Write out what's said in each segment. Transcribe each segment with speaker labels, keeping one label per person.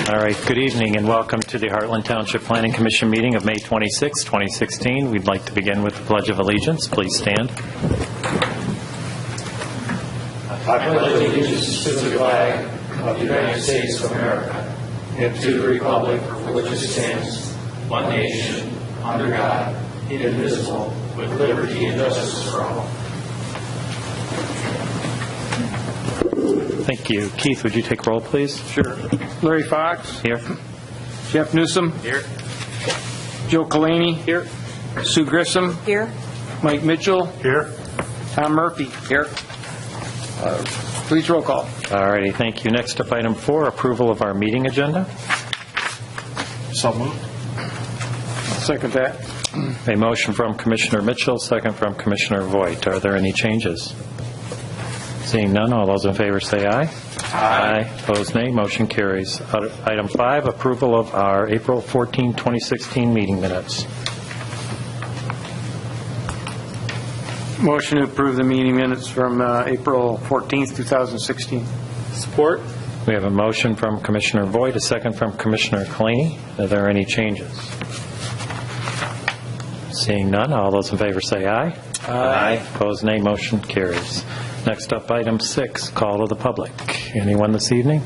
Speaker 1: All right, good evening and welcome to the Hartland Township Planning Commission meeting of May 26, 2016. We'd like to begin with the Pledge of Allegiance. Please stand.
Speaker 2: I pledge allegiance to the flag of the United States of America and to the republic for which it stands, one nation, under God, indivisible, with liberty and justice for all.
Speaker 1: Thank you. Keith, would you take roll, please?
Speaker 3: Sure. Larry Fox.
Speaker 1: Here.
Speaker 3: Jeff Newsom.
Speaker 1: Here.
Speaker 3: Joe Kalani. Here. Sue Grissom.
Speaker 4: Here.
Speaker 3: Mike Mitchell.
Speaker 2: Here.
Speaker 3: Tom Murphy. Here. Please roll call.
Speaker 1: All righty, thank you. Next up, item 4, approval of our meeting agenda.
Speaker 2: So moved.
Speaker 3: I'll second that.
Speaker 1: A motion from Commissioner Mitchell, second from Commissioner Voigt. Are there any changes? Seeing none, all those in favor say aye. Aye. Opposed, nay. Motion carries. Item 5, approval of our April 14, 2016 meeting minutes.
Speaker 3: Motion to approve the meeting minutes from April 14th, 2016.
Speaker 2: Support.
Speaker 1: We have a motion from Commissioner Voigt, a second from Commissioner Kalani. Are there any changes? Seeing none, all those in favor say aye. Aye. Opposed, nay. Motion carries. Next up, item 6, call to the public. Anyone this evening?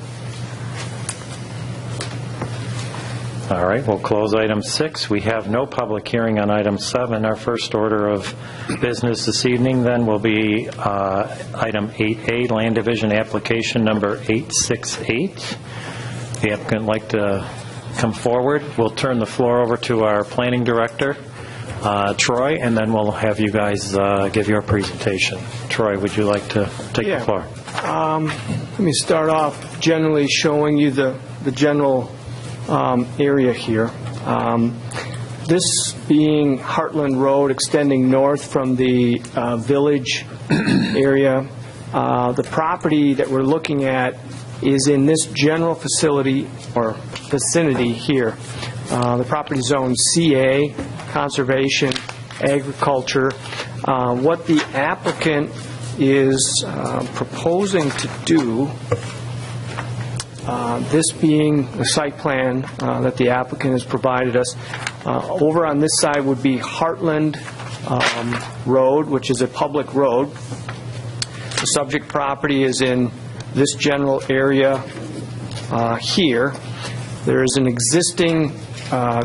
Speaker 1: All right, we'll close item 6. We have no public hearing on item 7. Our first order of business this evening then will be item 8A, Land Division Application Number 868. The applicant would like to come forward. We'll turn the floor over to our Planning Director, Troy, and then we'll have you guys give your presentation. Troy, would you like to take the floor?
Speaker 5: Let me start off generally showing you the general area here. This being Hartland Road extending north from the village area. The property that we're looking at is in this general facility or vicinity here. The property zone CA, conservation, agriculture. What the applicant is proposing to do, this being the site plan that the applicant has provided us, over on this side would be Hartland Road, which is a public road. The subject property is in this general area here. There is an existing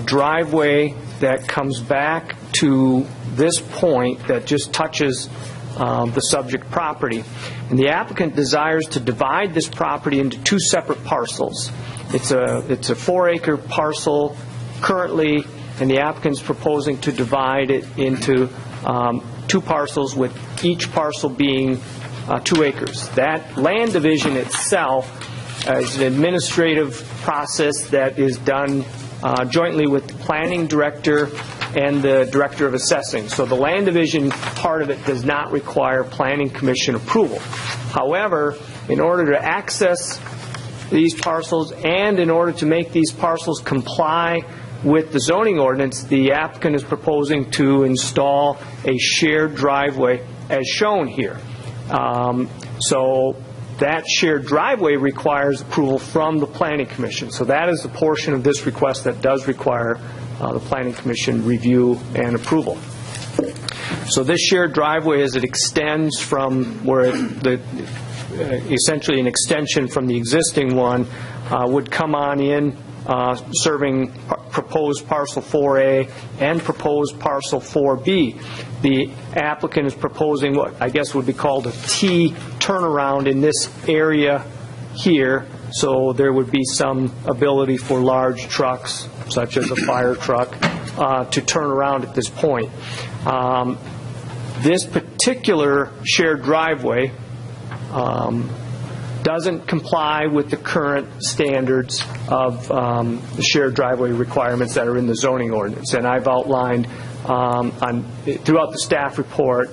Speaker 5: driveway that comes back to this point that just touches the subject property. And the applicant desires to divide this property into 2 separate parcels. It's a 4-acre parcel currently, and the applicant's proposing to divide it into 2 parcels, with each parcel being 2 acres. That land division itself is an administrative process that is done jointly with the planning director and the director of assessing. So the land division part of it does not require planning commission approval. However, in order to access these parcels and in order to make these parcels comply with the zoning ordinance, the applicant is proposing to install a shared driveway as shown here. So that shared driveway requires approval from the Planning Commission. So that is the portion of this request that does require the Planning Commission review and approval. So this shared driveway, as it extends from where essentially an extension from the existing one, would come on in, serving proposed parcel 4A and proposed parcel 4B. The applicant is proposing what I guess would be called a T turnaround in this area here, so there would be some ability for large trucks, such as a fire truck, to turn around at this point. This particular shared driveway doesn't comply with the current standards of the shared driveway requirements that are in the zoning ordinance. And I've outlined throughout the staff report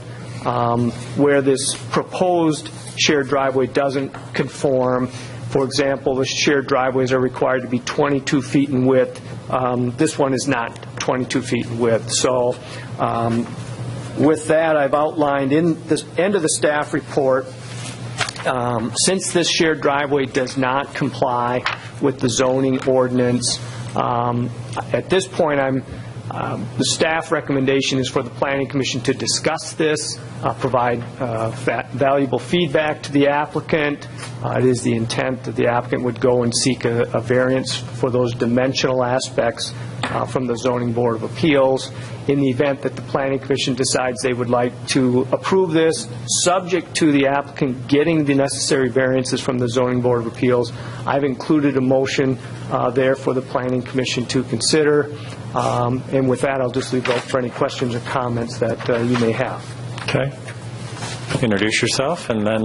Speaker 5: where this proposed shared driveway doesn't conform. For example, the shared driveways are required to be 22 feet in width. This one is not 22 feet in width. So with that, I've outlined in the end of the staff report Since this shared driveway does not comply with the zoning ordinance, at this point, the staff recommendation is for the Planning Commission to discuss this, provide valuable feedback to the applicant. It is the intent that the applicant would go and seek a variance for those dimensional aspects from the Zoning Board of Appeals. In the event that the Planning Commission decides they would like to approve this, subject to the applicant getting the necessary variances from the Zoning Board of Appeals, I've included a motion there for the Planning Commission to consider. And with that, I'll just leave it up for any questions or comments that you may have.
Speaker 1: Okay. Introduce yourself and then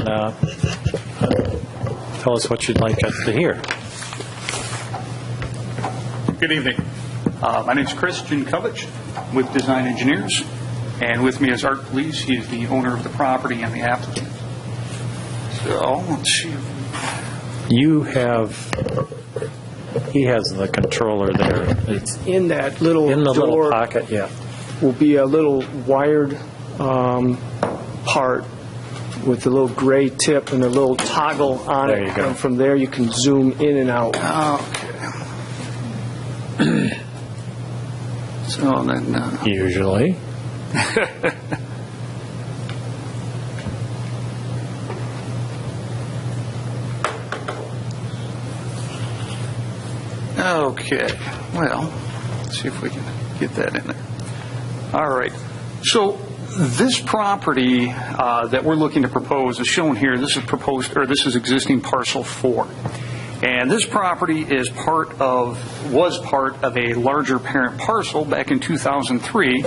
Speaker 1: tell us what you'd like us to hear.
Speaker 4: Good evening. My name is Chris Jankovich with Design Engineers, and with me is Art Police. He is the owner of the property and the applicant. So, let's see.
Speaker 1: He has the controller there.
Speaker 5: It's in that little
Speaker 1: In the
Speaker 5: door
Speaker 1: little pocket, yeah.
Speaker 5: will be a little wired part with a little gray tip and a little toggle on
Speaker 1: There
Speaker 5: it.
Speaker 1: you go.
Speaker 5: And from there you can zoom in and out.
Speaker 4: Okay. So then...
Speaker 1: Usually.
Speaker 4: Okay, well, let's see if we can get that in there. All right, so this property that we're looking to propose is shown here. This is proposed, or this is existing parcel 4. And this property was part of a larger parent parcel back in 2003.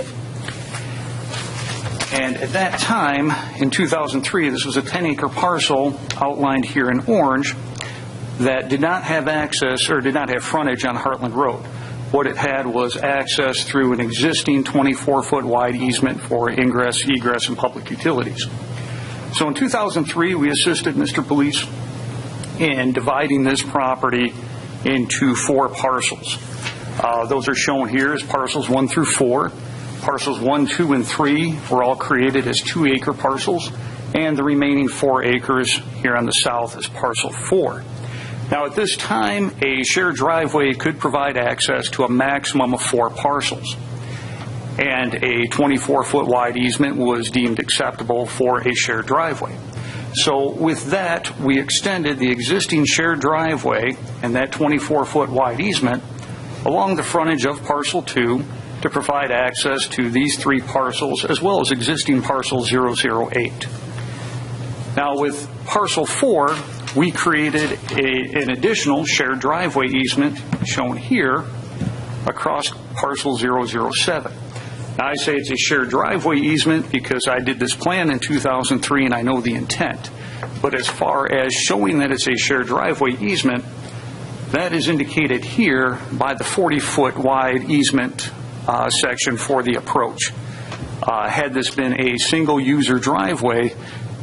Speaker 4: And at that time, in 2003, this was a 10-acre parcel outlined here in orange that did not have access or did not have frontage on Hartland Road. What it had was access through an existing 24-foot wide easement for ingress, egress, and public utilities. So in 2003, we assisted Mr. Police in dividing this property into 4 parcels. Those are shown here as parcels 1 through 4. Parcels 1, 2, and 3 were all created as 2-acre parcels, and the remaining 4 acres here on the south is parcel 4. Now, at this time, a shared driveway could provide access to a maximum of 4 parcels, and a 24-foot wide easement was deemed acceptable for a shared driveway. So with that, we extended the existing shared driveway and that 24-foot wide easement along the frontage of parcel 2 to provide access to these 3 parcels as well as existing parcel 008. Now, with parcel 4, we created an additional shared driveway easement shown here across parcel 007. Now, I say it's a shared driveway easement because I did this plan in 2003 and I know the intent. But as far as showing that it's a shared driveway easement, that is indicated here by the 40-foot wide easement section for the approach. Had this been a single user driveway,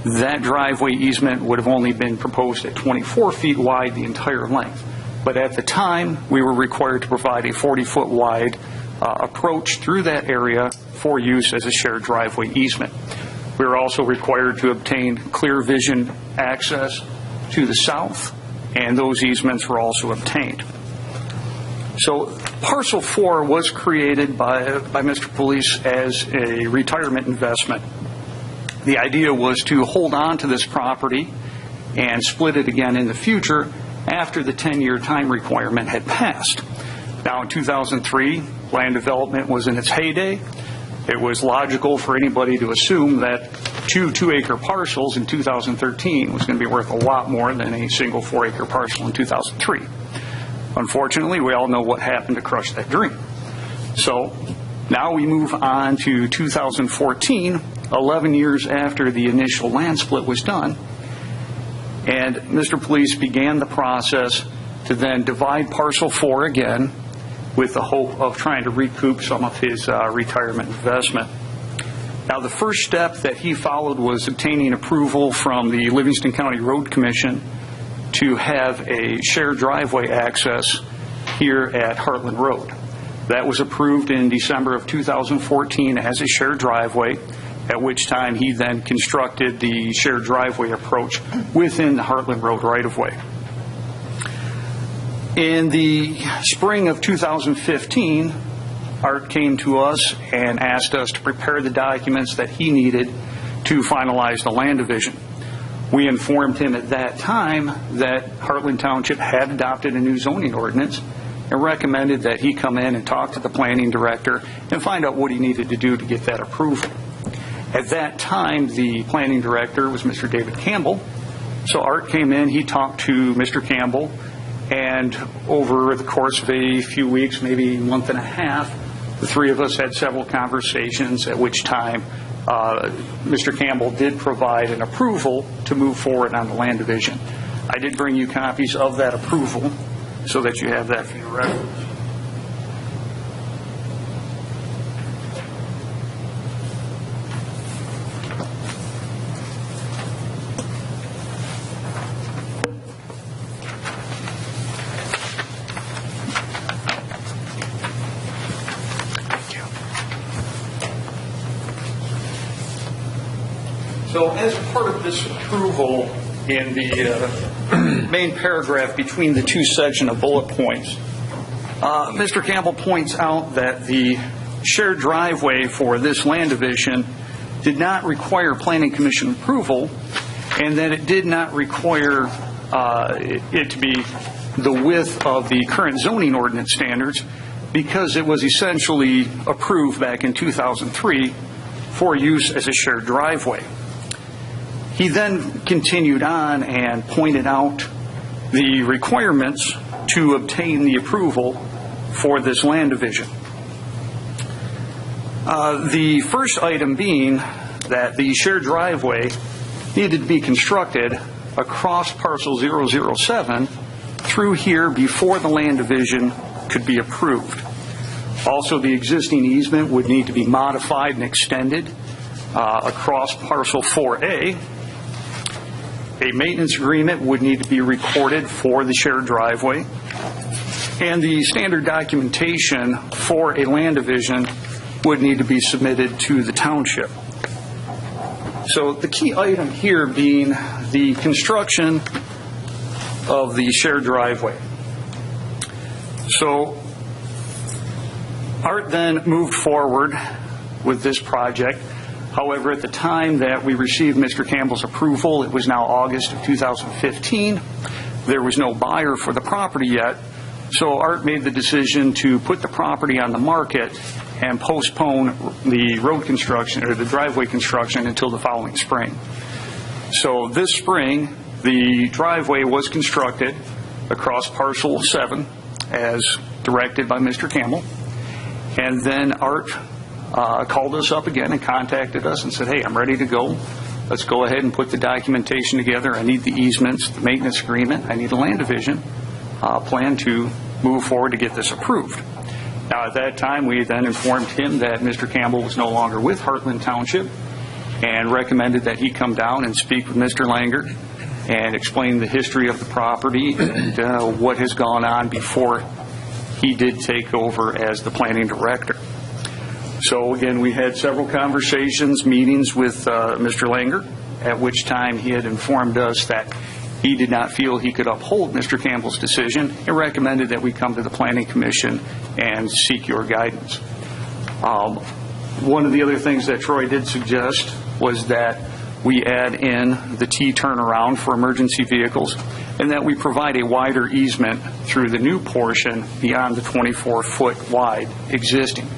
Speaker 4: that driveway easement would have only been proposed at 24 feet wide the entire length. But at the time, we were required to provide a 40-foot wide approach through that area for use as a shared driveway easement. We were also required to obtain clear vision access to the south, and those easements were also obtained. So parcel 4 was created by Mr. Police as a retirement investment. The idea was to hold on to this property and split it again in the future after the 10-year time requirement had passed. Now, in 2003, land development was in its heyday. It was logical for anybody to assume that 2 2-acre parcels in 2013 was going to be worth a lot more than a single 4-acre parcel in 2003. Unfortunately, we all know what happened to crush that dream. So now we move on to 2014, 11 years after the initial land split was done, and Mr. Police began the process to then divide parcel 4 again with the hope of trying to recoup some of his retirement investment. Now, the first step that he followed was obtaining approval from the Livingston County Road Commission to have a shared driveway access here at Hartland Road. That was approved in December of 2014 as a shared driveway, at which time he then constructed the shared driveway approach within the Hartland Road right-of-way. In the spring of 2015, Art came to us and asked us to prepare the documents that he needed to finalize the land division. We informed him at that time that Hartland Township had adopted a new zoning ordinance and recommended that he come in and talk to the planning director and find out what he needed to do to get that approval. At that time, the planning director was Mr. David Campbell. So Art came in, he talked to Mr. Campbell, and over the course of a few weeks, maybe a month and a half, the three of us had several conversations, at which time Mr. Campbell did provide an approval to move forward on the land division. I did bring you copies of that approval so that you have that for your records. So as part of this approval, in the main paragraph between the two sections of bullet points, Mr. Campbell points out that the shared driveway for this land division did not require Planning Commission approval, and that it did not require it to be the width of the current zoning ordinance standards, because it was essentially approved back in 2003 for use as a shared driveway. He then continued on and pointed out the requirements to obtain the approval for this land division. The first item being that the shared driveway needed to be constructed across parcel 007 through here before the land division could be approved. Also, the existing easement would need to be modified and extended across parcel 4A. A maintenance agreement would need to be recorded for the shared driveway, and the standard documentation for a land division would need to be submitted to the township. So the key item here being the construction of the shared driveway. So Art then moved forward with this project. However, at the time that we received Mr. Campbell's approval, it was now August of 2015. There was no buyer for the property yet, so Art made the decision to put the property on the market and postpone the road construction or the driveway construction until the following spring. So this spring, the driveway was constructed across parcel 7 as directed by Mr. Campbell, and then Art called us up again and contacted us and said, hey, I'm ready to go. Let's go ahead and put the documentation together. I need the easements, the maintenance agreement. I need a land division plan to move forward to get this approved. Now, at that time, we then informed him that Mr. Campbell was no longer with Hartland Township and recommended that he come down and speak with Mr. Langer and explain the history of the property and what has gone on before he did take over as the planning director. So again, we had several conversations, meetings with Mr. Langer, at which time he had informed us that he did not feel he could uphold Mr. Campbell's decision and recommended that we come to the Planning Commission and seek your guidance. One of the other things that Troy did suggest was that we add in the T turnaround for emergency vehicles and that we provide a wider easement through the new portion beyond the 24-foot wide existing.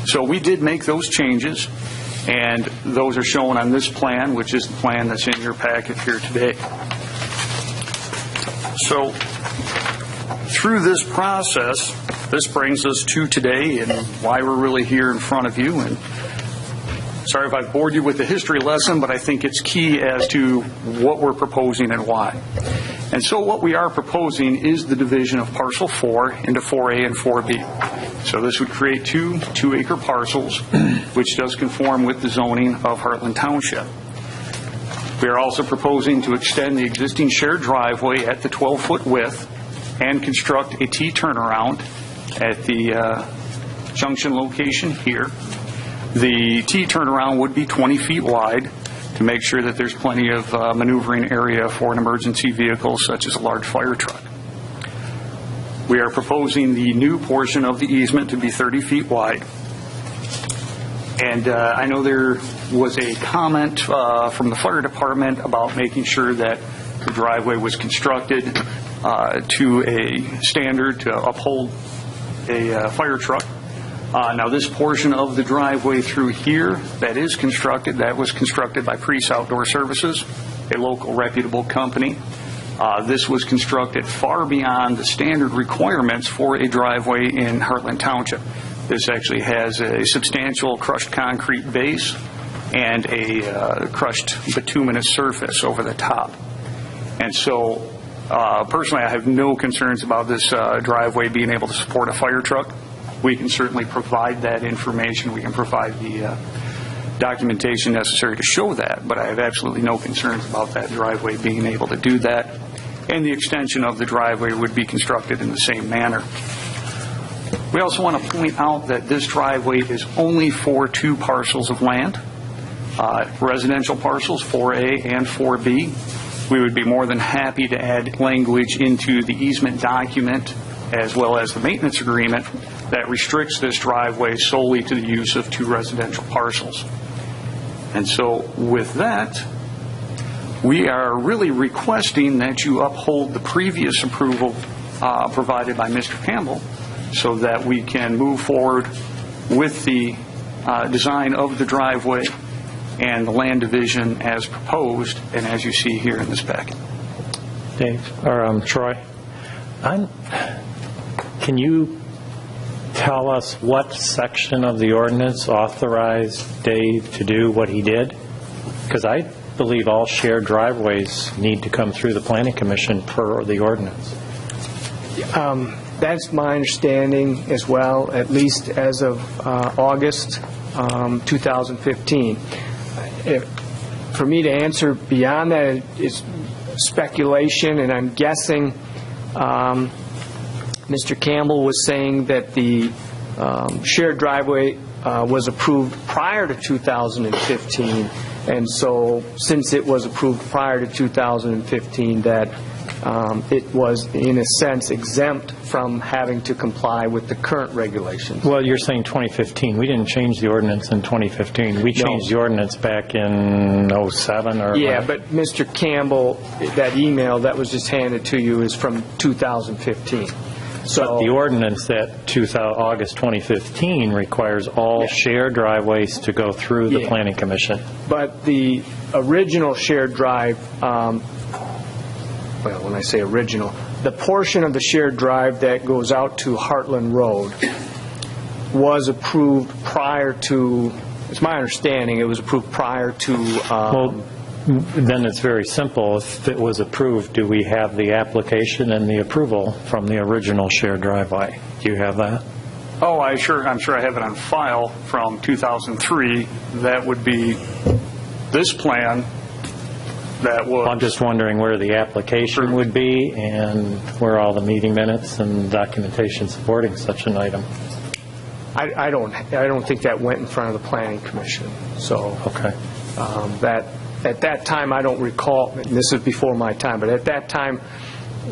Speaker 4: So we did make those changes, and those are shown on this plan, which is the plan that's in your packet here today. So through this process, this brings us to today and why we're really here in front of you. And sorry if I've bored you with the history lesson, but I think it's key as to what we're proposing and why. And so what we are proposing is the division of parcel 4 into 4A and 4B. So this would create two 2-acre parcels, which does conform with the zoning of Hartland Township. We are also proposing to extend the existing shared driveway at the 12-foot width and construct a T turnaround at the junction location here. The T turnaround would be 20 feet wide to make sure that there's plenty of maneuvering area for an emergency vehicle such as a large fire truck. We are proposing the new portion of the easement to be 30 feet wide. And I know there was a comment from the fire department about making sure that the driveway was constructed to a standard to uphold a fire truck. Now, this portion of the driveway through here that is constructed, that was constructed by Priest Outdoor Services, a local reputable company. This was constructed far beyond the standard requirements for a driveway in Hartland Township. This actually has a substantial crushed concrete base and a crushed bituminous surface over the top. And so, personally, I have no concerns about this driveway being able to support a fire truck. We can certainly provide that information. We can provide the documentation necessary to show that, but I have absolutely no concerns about that driveway being able to do that. And the extension of the driveway would be constructed in the same manner. We also want to point out that this driveway is only for 2 parcels of land, residential parcels 4A and 4B. We would be more than happy to add language into the easement document as well as the maintenance agreement that restricts this driveway solely to the use of 2 residential parcels. And so with that, we are really requesting that you uphold the previous approval provided by Mr. Campbell so that we can move forward with the design of the driveway and the land division as proposed and as you see here in this packet.
Speaker 1: Dave, or Troy, can you tell us what section of the ordinance authorized Dave to do what he did? Because I believe all shared driveways need to come through the Planning Commission per the ordinance.
Speaker 5: That's my understanding as well, at least as of August 2015. For me to answer beyond that is speculation, and I'm guessing Mr. Campbell was saying that the shared driveway was approved prior to 2015, and so since it was approved prior to 2015, that it was, in a sense, exempt from having to comply with the current regulations.
Speaker 1: Well, you're saying 2015. We didn't change the ordinance in 2015. We changed the ordinance back in 07 or...
Speaker 5: Yeah, but Mr. Campbell, that email that was just handed to you is from 2015. So
Speaker 1: but the ordinance that August 2015 requires all shared driveways to go through the Planning Commission.
Speaker 5: But the original shared drive, well, when I say original, the portion of the shared drive that goes out to Hartland Road was approved prior to, it's my understanding, it was approved prior to...
Speaker 1: well, then it's very simple. If it was approved, do we have the application and the approval from the original shared driveway? Do you have that?
Speaker 4: Oh, I'm sure I have it on file from 2003. That would be this plan that was...
Speaker 1: I'm just wondering where the application would be and where all the meeting minutes and documentation supporting such an item.
Speaker 5: I don't think that went in front of the Planning Commission. So
Speaker 1: okay.
Speaker 5: At that time, I don't recall, and this is before my time, but at that time,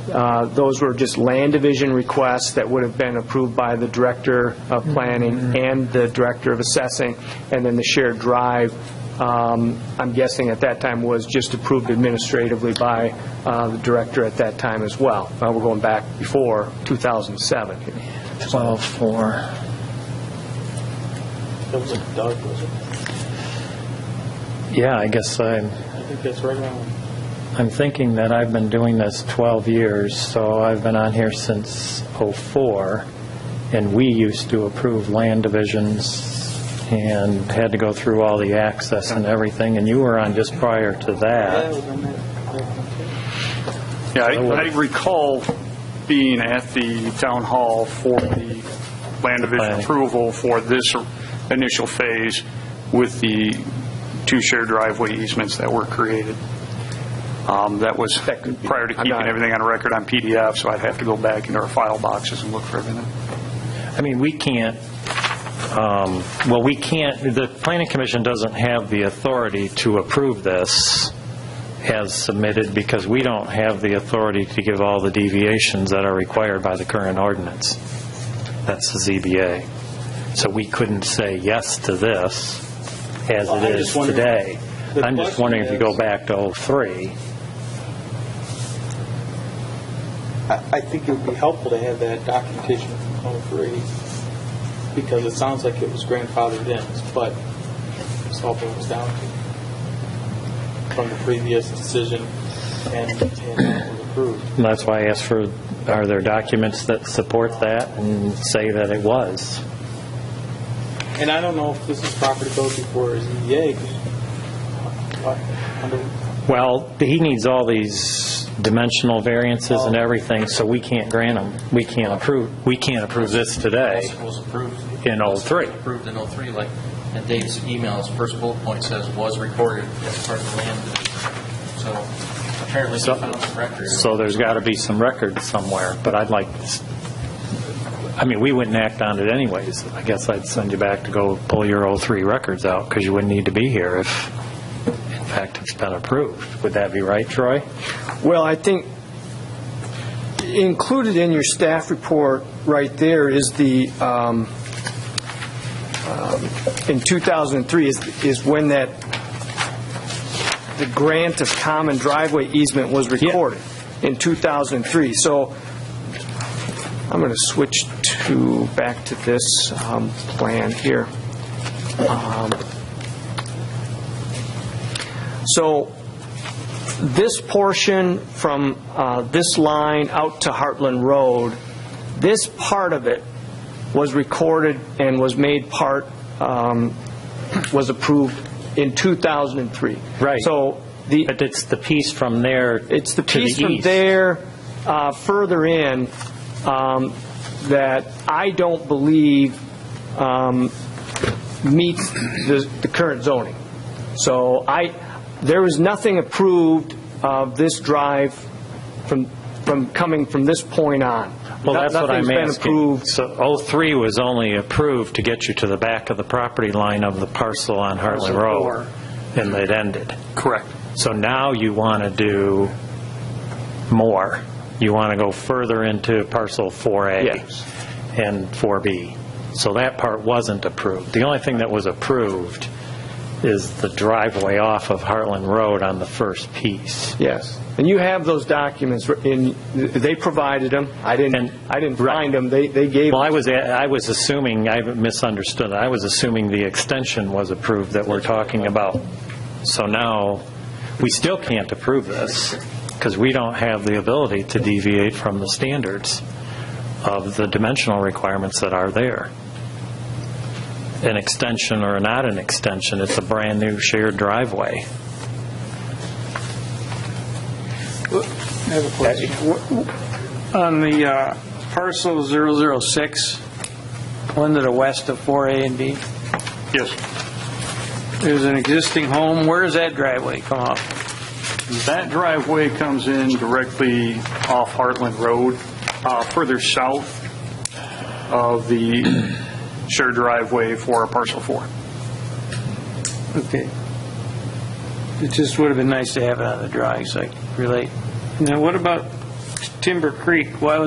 Speaker 5: those were just land division requests that would have been approved by the Director of Planning and the Director of Assessing, and then the shared drive, I'm guessing at that time, was just approved administratively by the Director at that time as well. We're going back before 2007.
Speaker 1: 12-4.
Speaker 6: That was like Doug, was it?
Speaker 1: Yeah, I guess
Speaker 6: I think that's right on.
Speaker 1: I'm thinking that I've been doing this 12 years, so I've been on here since 04, and we used to approve land divisions and had to go through all the access and everything, and you were on just prior to that.
Speaker 4: Yeah, I recall being at the town hall for the land division approval for this initial phase with the 2 shared driveway easements that were created. That was prior to keeping everything on record on PDF, so I'd have to go back into our file boxes and look for everything.
Speaker 1: I mean, we can't Well, we can't, the Planning Commission doesn't have the authority to approve this as submitted because we don't have the authority to give all the deviations that are required by the current ordinance. That's the ZBA. So we couldn't say yes to this as
Speaker 6: Well,
Speaker 1: it
Speaker 6: I'm
Speaker 1: is
Speaker 6: just wondering-
Speaker 1: today.
Speaker 6: the
Speaker 1: I'm just
Speaker 6: question
Speaker 1: wondering if you go
Speaker 6: is-
Speaker 1: back to 03.
Speaker 6: I think it would be helpful to have that documentation from 03, because it sounds like it was grandfathered in, but it's all boils down to from the previous decision and it was approved.
Speaker 1: And that's why I asked for, are there documents that support that and say that it was?
Speaker 6: And I don't know if this is proper to go before a ZBA.
Speaker 1: Well, he needs all these dimensional variances and everything, so we can't grant them. We can't approve this today
Speaker 7: It was approved.
Speaker 1: in 03.
Speaker 7: Approved in 03, like, and Dave's email, his first bullet point says, was recorded as part of the land division. So apparently they found some records.
Speaker 1: So there's got to be some record somewhere, but I'd like, I mean, we wouldn't act on it anyways. I guess I'd send you back to go pull your 03 records out, because you wouldn't need to be here if, in fact, it's been approved. Would that be right, Troy?
Speaker 5: Well, I think included in your staff report right there is the, in 2003 is when that, the grant of common driveway easement was recorded in 2003. So I'm going to switch back to this plan here. So this portion from this line out to Hartland Road, this part of it was recorded and was made part, was approved in 2003.
Speaker 1: Right.
Speaker 5: So
Speaker 1: But it's the piece from there
Speaker 5: it's the
Speaker 1: to
Speaker 5: piece
Speaker 1: the
Speaker 5: from
Speaker 1: east.
Speaker 5: there further in that I don't believe meets the current zoning. So there was nothing approved of this drive from coming from this point on.
Speaker 1: Well, that's what I'm
Speaker 5: Nothing's been
Speaker 1: asking.
Speaker 5: approved.
Speaker 1: So 03 was only approved to get you to the back of the property line of the parcel on Hartland Road, and it ended.
Speaker 4: Correct.
Speaker 1: So now you want to do more. You want to go further into parcel 4A
Speaker 5: Yes.
Speaker 1: and 4B. So that part wasn't approved. The only thing that was approved is the driveway off of Hartland Road on the first piece.
Speaker 5: Yes, and you have those documents. They provided them. I didn't find them. They gave.
Speaker 1: Well, I was assuming, I misunderstood. I was assuming the extension was approved that we're talking about. So now, we still can't approve this because we don't have the ability to deviate from the standards of the dimensional requirements that are there. An extension or not an extension, it's a brand-new shared driveway.
Speaker 6: I have a question. On the parcel 006, one to the west of 4A and B,
Speaker 4: Yes.
Speaker 6: there's an existing home. Where does that driveway come off?
Speaker 4: That driveway comes in directly off Hartland Road, further south of the shared driveway for parcel 4.
Speaker 6: Okay. It just would have been nice to have it on the drawing so I could relate. Now, what about Timber Creek? Why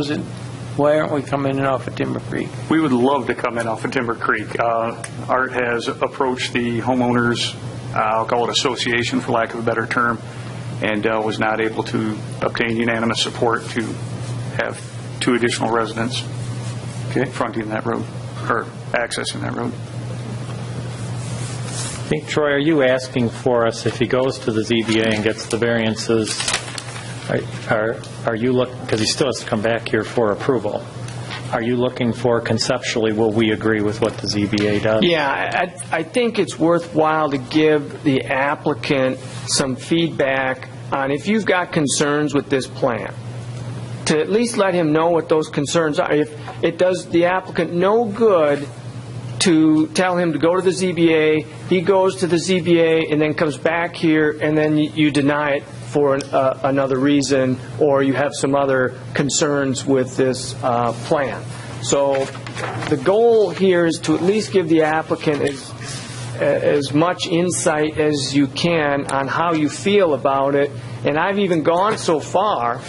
Speaker 6: aren't we coming in off of Timber Creek?
Speaker 4: We would love to come in off of Timber Creek. Art has approached the homeowners, I'll call it association for lack of a better term, and was not able to obtain unanimous support to have 2 additional residents fronting that road, or accessing that road.
Speaker 1: I think, Troy, are you asking for us, if he goes to the ZBA and gets the variances, are you looking, because he still has to come back here for approval, are you looking for conceptually, will we agree with what the ZBA does?
Speaker 5: Yeah, I think it's worthwhile to give the applicant some feedback on if you've got concerns with this plan, to at least let him know what those concerns are. If it does the applicant no good to tell him to go to the ZBA, he goes to the ZBA and then comes back here, and then you deny it for another reason, or you have some other concerns with this plan. So the goal here is to at least give the applicant as much insight as you can on how you feel about it. And I've even gone so far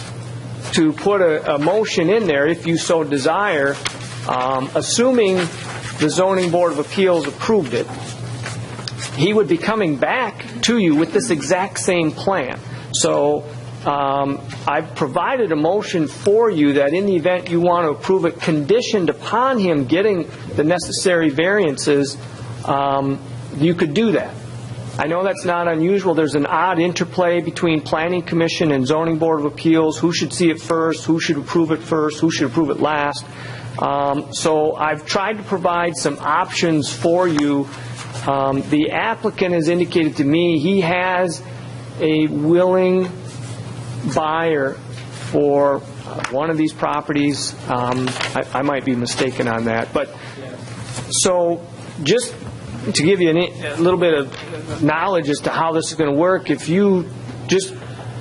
Speaker 5: to put a motion in there, if you so desire, assuming the Zoning Board of Appeals approved it, he would be coming back to you with this exact same plan. So I've provided a motion for you that in the event you want to approve it, conditioned upon him getting the necessary variances, you could do that. I know that's not unusual. There's an odd interplay between Planning Commission and Zoning Board of Appeals. Who should see it first? Who should approve it first? Who should approve it last? So I've tried to provide some options for you. The applicant has indicated to me he has a willing buyer for one of these properties. I might be mistaken on that. But so just to give you a little bit of knowledge as to how this is going to work, if you just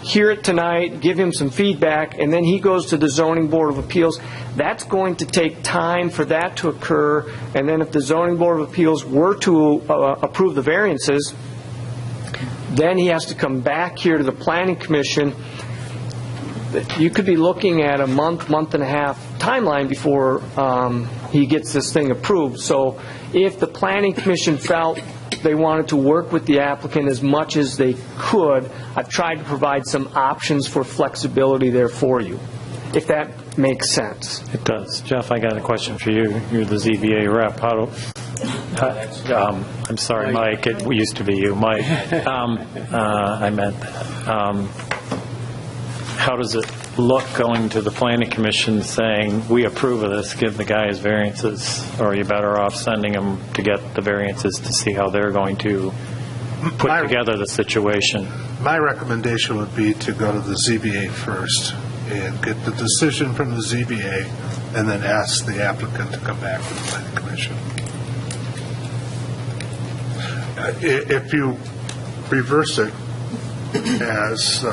Speaker 5: hear it tonight, give him some feedback, and then he goes to the Zoning Board of Appeals, that's going to take time for that to occur. And then if the Zoning Board of Appeals were to approve the variances, then he has to come back here to the Planning Commission. You could be looking at a month and a half timeline before he gets this thing approved. So if the Planning Commission felt they wanted to work with the applicant as much as they could, I've tried to provide some options for flexibility there for you, if that makes sense.
Speaker 1: It does. Jeff, I got a question for you. You're the ZBA rep. I'm sorry, Mike. It used to be you, Mike. I meant how does it look going to the Planning Commission saying, we approve of this, give the guy his variances, or are you better off sending him to get the variances to see how they're going to put together the situation?
Speaker 8: My recommendation would be to go to the ZBA first and get the decision from the ZBA and then ask the applicant to come back to the Planning Commission. If you reverse it, as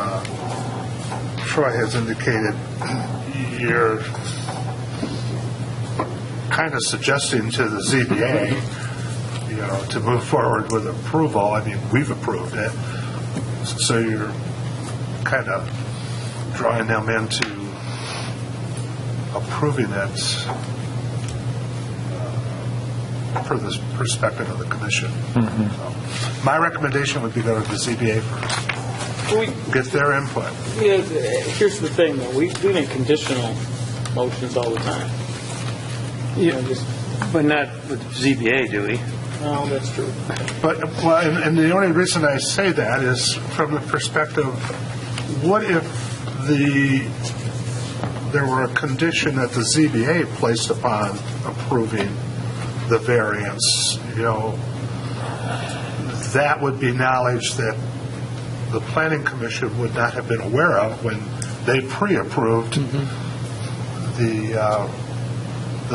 Speaker 8: Troy has indicated, you're kind of suggesting to the ZBA, to move forward with approval. I mean, we've approved it, so you're kind of drawing them into approving it for the perspective of the commission. Mm-hmm. So my recommendation would be go to the ZBA first. Get their input.
Speaker 6: Yeah, here's the thing, though. We make conditional motions all the time.
Speaker 3: But not with ZBA, do we?
Speaker 6: No, that's true.
Speaker 8: But and the only reason I say that is from the perspective, what if there were a condition that the ZBA placed upon approving the variance? That would be knowledge that the Planning Commission would not have been aware of when they pre-approved the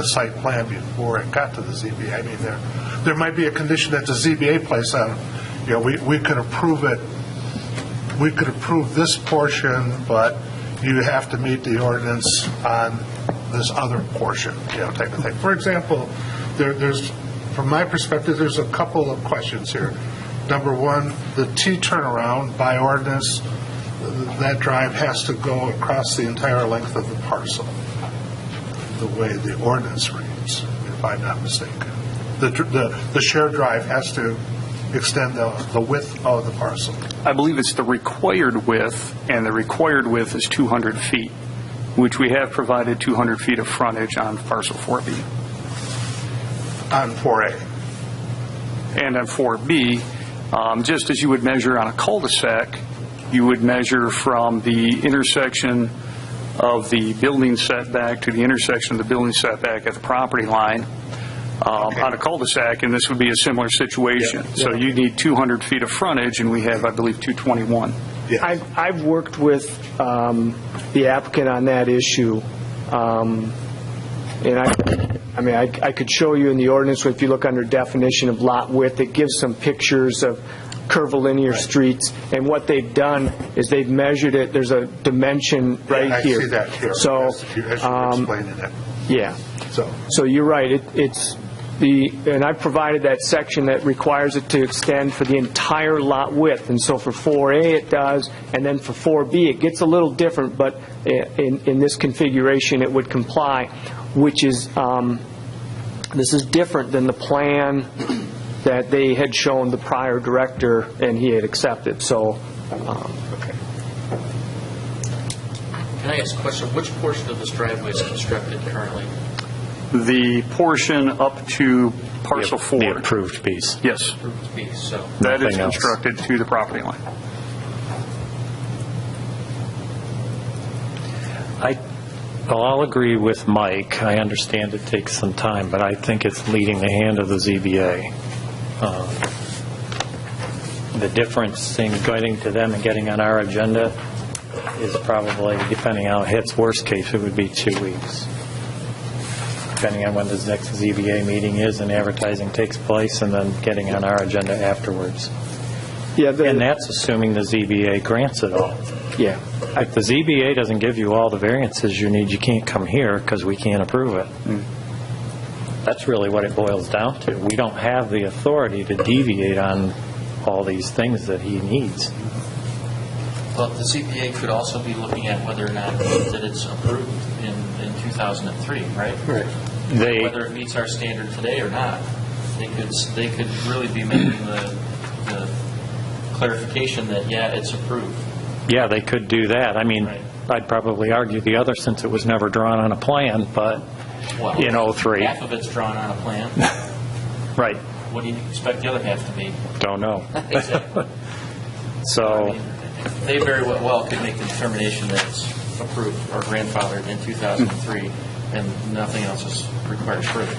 Speaker 8: site plan before it got to the ZBA. I mean, there might be a condition that the ZBA placed on. We could approve it. We could approve this portion, but you have to meet the ordinance on this other portion, type of thing. For example, there's, from my perspective, there's a couple of questions here. Number one, the T turnaround by ordinance, that drive has to go across the entire length of the parcel, the way the ordinance reads, if I'm not mistaken. The shared drive has to extend the width of the parcel.
Speaker 4: I believe it's the required width, and the required width is 200 feet, which we have provided 200 feet of frontage on parcel 4B.
Speaker 8: On 4A.
Speaker 4: And on 4B, just as you would measure on a cul-de-sac, you would measure from the intersection of the building setback to the intersection of the building setback at the property line on a cul-de-sac, and this would be a similar situation. So you need 200 feet of frontage, and we have, I believe, 221.
Speaker 8: Yeah.
Speaker 5: I've worked with the applicant on that issue, and I could show you in the ordinance, if you look under definition of lot width, it gives some pictures of curvilinear streets, and what they've done is they've measured it. There's a dimension right here.
Speaker 8: I see that here.
Speaker 5: So,
Speaker 8: as you were explaining it.
Speaker 5: Yeah.
Speaker 8: So,
Speaker 5: So you're right, it's and I provided that section that requires it to extend for the entire lot width, and so for 4A it does, and then for 4B it gets a little different, but in this configuration it would comply, which is, this is different than the plan that they had shown the prior director and he had accepted, so.
Speaker 7: Can I ask a question? Which portion of this driveway is constructed currently?
Speaker 4: The portion up to parcel 4.
Speaker 1: The approved piece.
Speaker 4: Yes,
Speaker 7: Approved piece, so.
Speaker 4: that is
Speaker 1: Nothing else.
Speaker 4: constructed to the property line.
Speaker 1: I'll agree with Mike. I understand it takes some time, but I think it's leading the hand of the ZBA. The difference in getting to them and getting on our agenda is probably, depending on how it hits, worst case, it would be 2 weeks. Depending on when the next ZBA meeting is and advertising takes place, and then getting on our agenda afterwards.
Speaker 5: Yeah,
Speaker 1: And that's assuming the ZBA grants it all.
Speaker 5: yeah.
Speaker 1: If the ZBA doesn't give you all the variances you need, you can't come here because we can't approve it. That's really what it boils down to. We don't have the authority to deviate on all these things that he needs.
Speaker 7: Well, the CPA could also be looking at whether or not that it's approved in 2003, right?
Speaker 5: Right.
Speaker 7: Whether it meets our standard today or not. They could really be making the clarification that, yeah, it's approved.
Speaker 1: Yeah, they could do that. I mean,
Speaker 7: Right.
Speaker 1: I'd probably argue the other since it was never drawn on a plan, but
Speaker 7: Well,
Speaker 1: in 03.
Speaker 7: half of it's drawn on a plan.
Speaker 1: Right.
Speaker 7: What do you expect the other half to be?
Speaker 1: Don't know.
Speaker 7: Exactly. I
Speaker 1: So,
Speaker 7: mean, they very well could make the determination that it's approved or grandfathered in 2003, and nothing else is required further.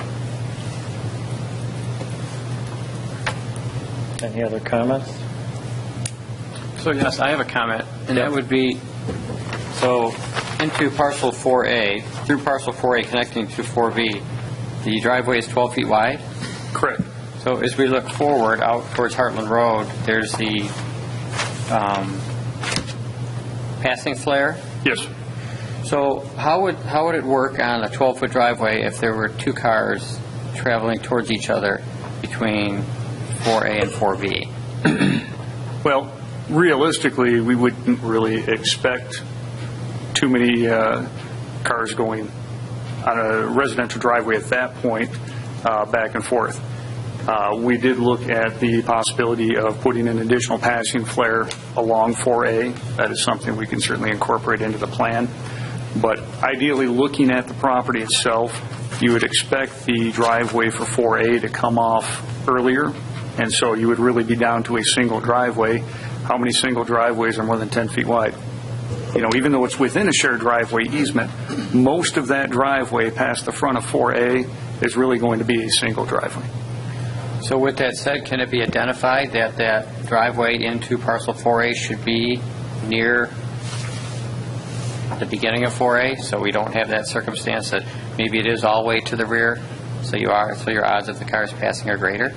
Speaker 1: any other comments?
Speaker 9: So yes, I have a comment, and that would be, so into parcel 4A, through parcel 4A connecting to 4B, the driveway is 12 feet wide.
Speaker 4: Correct.
Speaker 9: So as we look forward out towards Hartland Road, there's the passing flare.
Speaker 4: Yes.
Speaker 9: So how would it work on a 12-foot driveway if there were two cars traveling towards each other between 4A and 4B?
Speaker 4: Well, realistically, we wouldn't really expect too many cars going on a residential driveway at that point, back and forth. We did look at the possibility of putting an additional passing flare along 4A. That is something we can certainly incorporate into the plan. But ideally, looking at the property itself, you would expect the driveway for 4A to come off earlier, and so you would really be down to a single driveway. How many single driveways are more than 10 feet wide? You know, even though it's within a shared driveway easement, most of that driveway past the front of 4A is really going to be a single driveway.
Speaker 9: So with that said, can it be identified that that driveway into parcel 4A should be near the beginning of 4A, so we don't have that circumstance that maybe it is all the way to the rear, so your odds of the cars passing are greater?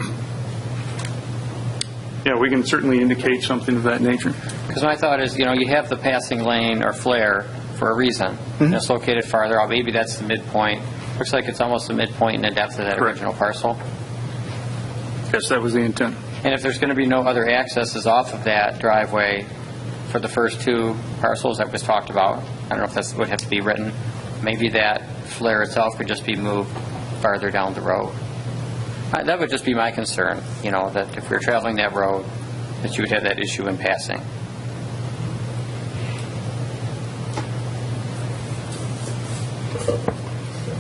Speaker 4: Yeah, we can certainly indicate something of that nature.
Speaker 9: Because my thought is, you know, you have the passing lane or flare for a reason. And it's located farther out. Maybe that's the midpoint. Looks like it's almost the midpoint in the depth of that
Speaker 4: Correct.
Speaker 9: original parcel.
Speaker 4: Yes, that was the intent.
Speaker 9: And if there's going to be no other accesses off of that driveway for the first two parcels that was talked about, I don't know if that would have to be written, maybe that flare itself could just be moved farther down the road. That would just be my concern, you know, that if we're traveling that road, that you would have that issue in passing.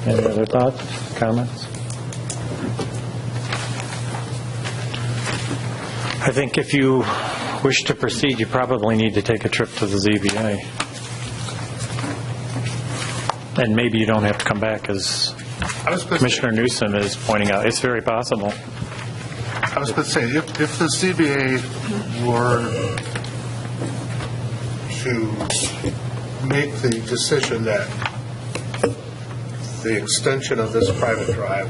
Speaker 1: Any other thoughts, comments? I think if you wish to proceed, you probably need to take a trip to the ZBA. And maybe you don't have to come back, as
Speaker 8: I was going to say,
Speaker 1: Commissioner Newsom is pointing out. It's very possible.
Speaker 8: if the ZBA were to make the decision that the extension of this private drive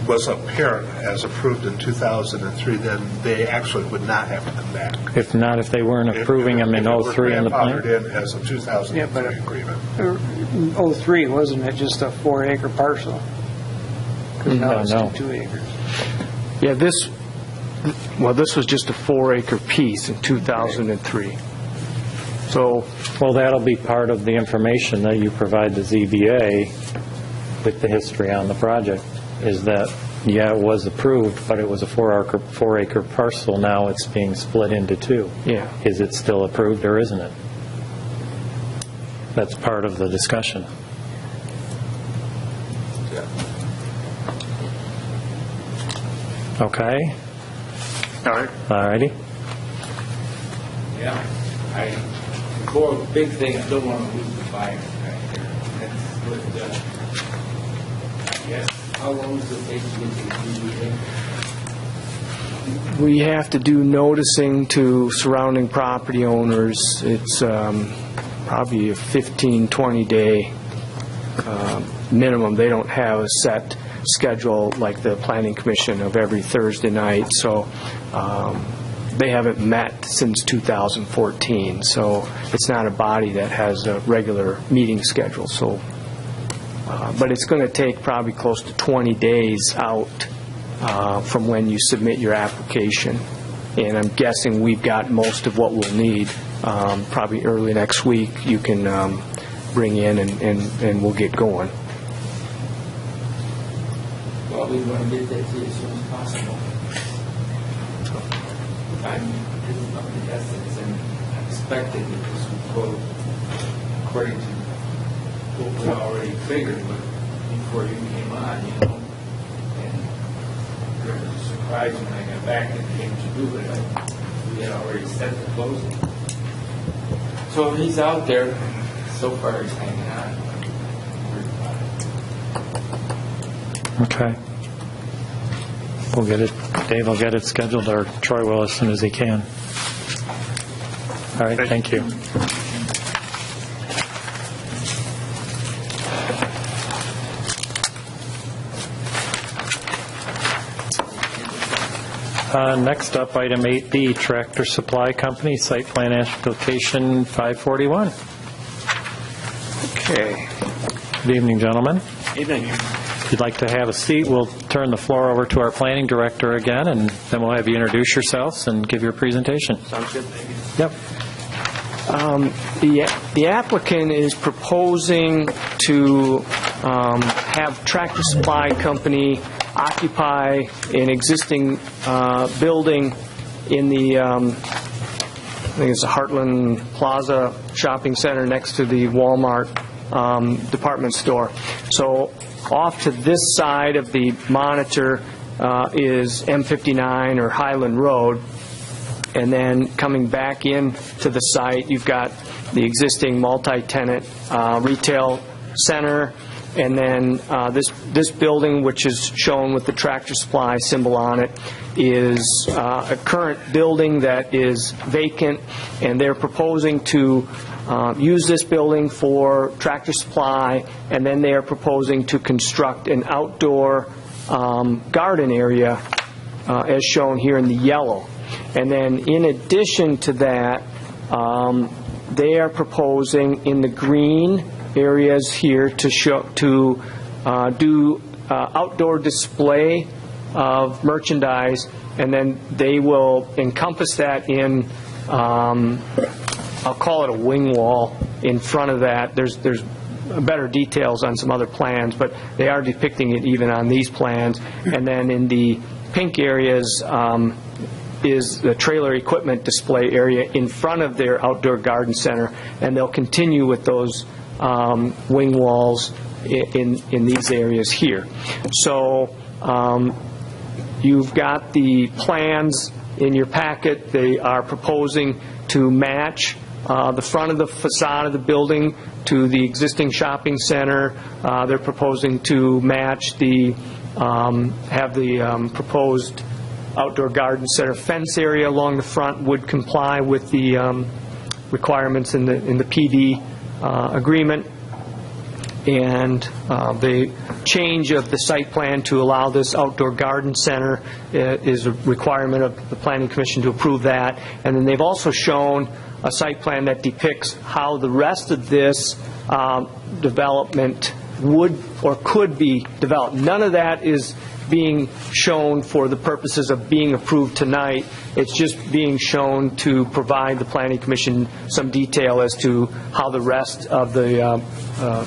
Speaker 8: was apparent as approved in 2003, then they actually would not have to come back.
Speaker 1: If not, if they weren't approving them in
Speaker 8: If it were
Speaker 1: 03 in the plan?
Speaker 8: grandfathered in as a 2003 agreement.
Speaker 3: 03, wasn't it just a 4-acre parcel? Because now it's
Speaker 1: No.
Speaker 3: 2 acres.
Speaker 5: Yeah, this was just a 4-acre piece in 2003. So,
Speaker 1: Well, that'll be part of the information that you provide the ZBA with the history on the project, is that, yeah, it was approved, but it was a 4-acre parcel. Now it's being split into 2.
Speaker 5: yeah.
Speaker 1: Is it still approved or isn't it? That's part of the discussion. Okay?
Speaker 3: All right.
Speaker 1: All righty.
Speaker 2: Yeah, for a big thing, I don't want to lose the fire right there. That's what, I guess, how long does it take to get the ZBA?
Speaker 5: We have to do noticing to surrounding property owners. It's probably a 15, 20-day minimum. They don't have a set schedule like the Planning Commission of every Thursday night, so they haven't met since 2014, so it's not a body that has a regular meeting schedule. So, but it's going to take probably close to 20 days out from when you submit your application, and I'm guessing we've got most of what we'll need. Probably early next week you can bring in and we'll get going.
Speaker 2: Well, we want to get that to you as soon as possible. I'm up to estimates and I expected that this would go according to what we already figured, but before you came on, and it was a surprise when I got back and came to do it. We had already set the closing. So he's out there. So far, he's hanging on.
Speaker 1: Okay. We'll get it, Dave will get it scheduled, or Troy will as soon as he can. All right, thank you. Next up, item 8B, Tractor Supply Company, Site Plan Application 541.
Speaker 5: Okay.
Speaker 1: Good evening, gentlemen.
Speaker 3: Evening.
Speaker 1: If you'd like to have a seat, we'll turn the floor over to our planning director again, and then we'll have you introduce yourselves and give your presentation.
Speaker 3: Sounds good.
Speaker 1: Yep.
Speaker 5: The applicant is proposing to have Tractor Supply Company occupy an existing building in the, I think it's the Hartland Plaza Shopping Center next to the Walmart department store. So off to this side of the monitor is M59 or Highland Road. And then coming back in to the site, you've got the existing multi-tenant retail center, and then this building, which is shown with the Tractor Supply symbol on it, is a current building that is vacant, and they're proposing to use this building for Tractor Supply, and then they are proposing to construct an outdoor garden area as shown here in the yellow. And then in addition to that, they are proposing in the green areas here to do outdoor display of merchandise, and then they will encompass that in, I'll call it a wing wall in front of that. There's better details on some other plans, but they are depicting it even on these plans. And then in the pink areas, is the trailer equipment display area in front of their outdoor garden center, and they'll continue with those wing walls in these areas here. So you've got the plans in your packet. They are proposing to match the front of the facade of the building to the existing shopping center. They're proposing to match the proposed outdoor garden center fence area along the front would comply with the requirements in the PD agreement. and the change of the site plan to allow this outdoor garden center is a requirement of the Planning Commission to approve that. And then they've also shown a site plan that depicts how the rest of this development would or could be developed. None of that is being shown for the purposes of being approved tonight. It's just being shown to provide the Planning Commission some detail as to how the rest of the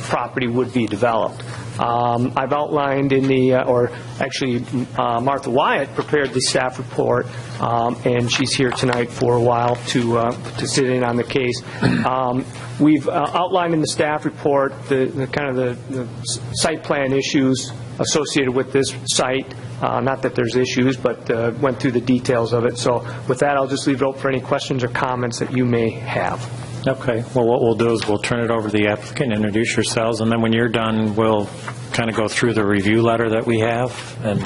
Speaker 5: property would be developed. I've outlined in the, or actually Martha Wyatt prepared the staff report, and she's here tonight for a while to sit in on the case. We've outlined in the staff report the kind of the site plan issues associated with this site. Not that there's issues, but went through the details of it. So with that, I'll just leave it open for any questions or comments that you may have.
Speaker 1: Okay. Well, what we'll do is we'll turn it over to the applicant, introduce yourselves, and then when you're done, we'll kind of go through the review letter that we have, and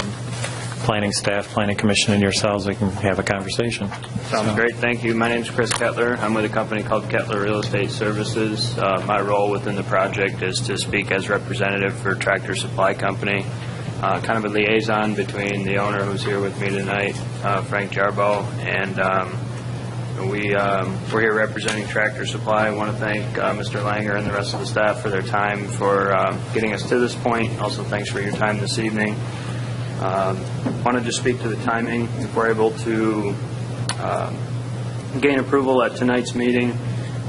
Speaker 1: planning staff, planning commission, and yourselves, we can have a conversation.
Speaker 10: Sounds great. Thank you. My name is Chris Kettler. I'm with a company called Kettler Real Estate Services. My role within the project is to speak as representative for Tractor Supply Company, kind of a liaison between the owner who's here with me tonight, Frank Jarbo, and we're here representing Tractor Supply. I want to thank Mr. Langer and the rest of the staff for their time for getting us to this point. Also, thanks for your time this evening. Wanted to speak to the timing. If we're able to gain approval at tonight's meeting,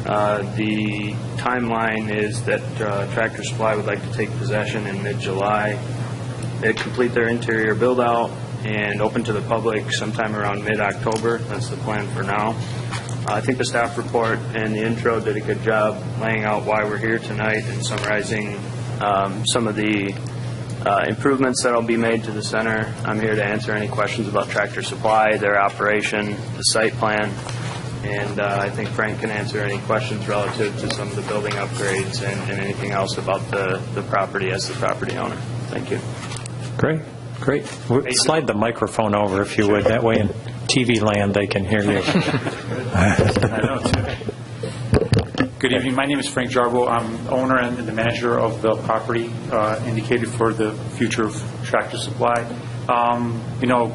Speaker 10: the timeline is that Tractor Supply would like to take possession in mid-July. They'd complete their interior build-out and open to the public sometime around mid-October. That's the plan for now. I think the staff report and the intro did a good job laying out why we're here tonight and summarizing some of the improvements that will be made to the center. I'm here to answer any questions about Tractor Supply, their operation, the site plan, and I think Frank can answer any questions relative to some of the building upgrades and anything else about the property as the property owner. Thank you.
Speaker 1: Great. Slide the microphone over, if you would. That way in TV land they can hear you.
Speaker 11: Good evening. My name is Frank Jarbo. I'm owner and the manager of the property indicated for the future of Tractor Supply.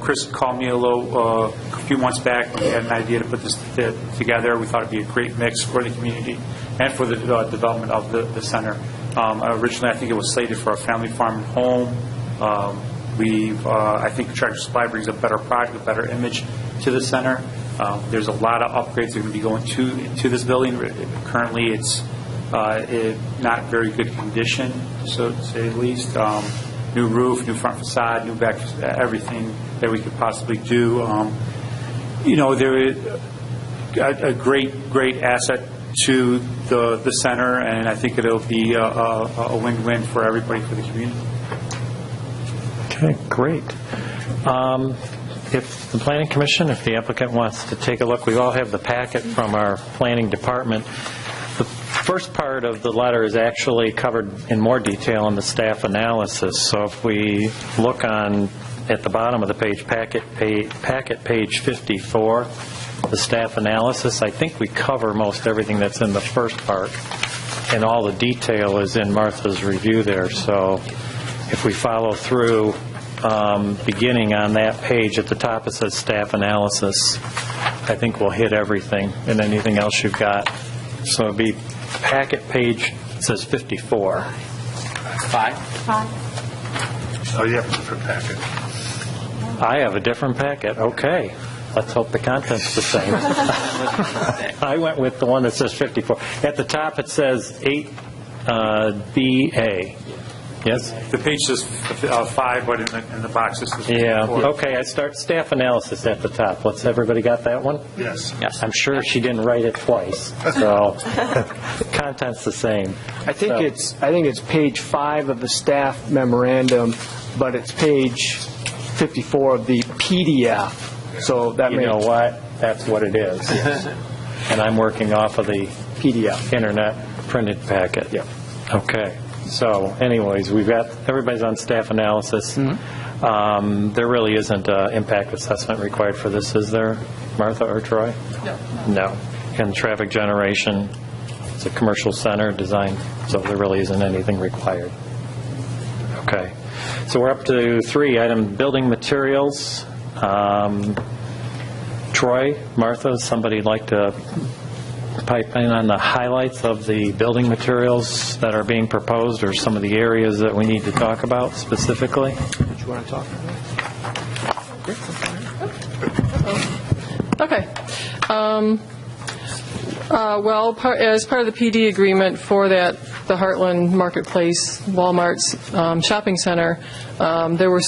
Speaker 11: Chris called me a few months back. We had an idea to put this together. We thought it'd be a great mix for the community and for the development of the center. Originally, I think it was slated for a family farm and home. I think Tractor Supply brings a better product, a better image to the center. There's a lot of upgrades that are going to be going to this building. Currently, it's not very good condition, so to say the least. New roof, new front facade, new back, everything that we could possibly do. There is a great asset to the center, and I think it'll be a win-win for everybody, for the community.
Speaker 1: Okay, great. If the Planning Commission, if the applicant wants to take a look, we all have the packet from our planning department. The first part of the letter is actually covered in more detail in the staff analysis. So if we look at the bottom of the page, packet page 54, the staff analysis, I think we cover most everything that's in the first part, and all the detail is in Martha's review there. So if we follow through, beginning on that page at the top, it says staff analysis. I think we'll hit everything and anything else you've got. So it'll be packet page, it says 54.
Speaker 9: 5?
Speaker 8: Oh, you have a different packet.
Speaker 1: I have a different packet. Okay. Let's hope the content's the same. I went with the one that says 54. At the top it says 8BA. Yes?
Speaker 11: The page says 5, but in the box it says 54.
Speaker 1: Yeah. Okay, I start staff analysis at the top. Everybody got that one?
Speaker 8: Yes.
Speaker 1: I'm sure she didn't write it twice. So content's the same.
Speaker 5: I think it's page 5 of the staff memorandum, but it's page 54 of the PDF. So that
Speaker 1: You know what? That's what it is. And I'm working off of the
Speaker 5: PDF
Speaker 1: internet printed packet.
Speaker 5: Yeah.
Speaker 1: Okay. So anyways, everybody's on staff analysis.
Speaker 5: Mm-hmm.
Speaker 1: There really isn't an impact assessment required for this, is there, Martha or Troy? No. And traffic generation, It's a commercial center designed, so there really isn't anything required. Okay. So we're up to 3, item building materials. Troy, Martha, somebody like to pipe in on the highlights of the building materials that are being proposed, or some of the areas that we need to talk about specifically?
Speaker 5: What you want to talk about?
Speaker 12: Okay. Well, as part of the PD agreement for the Hartland Marketplace, Walmart's shopping center, there were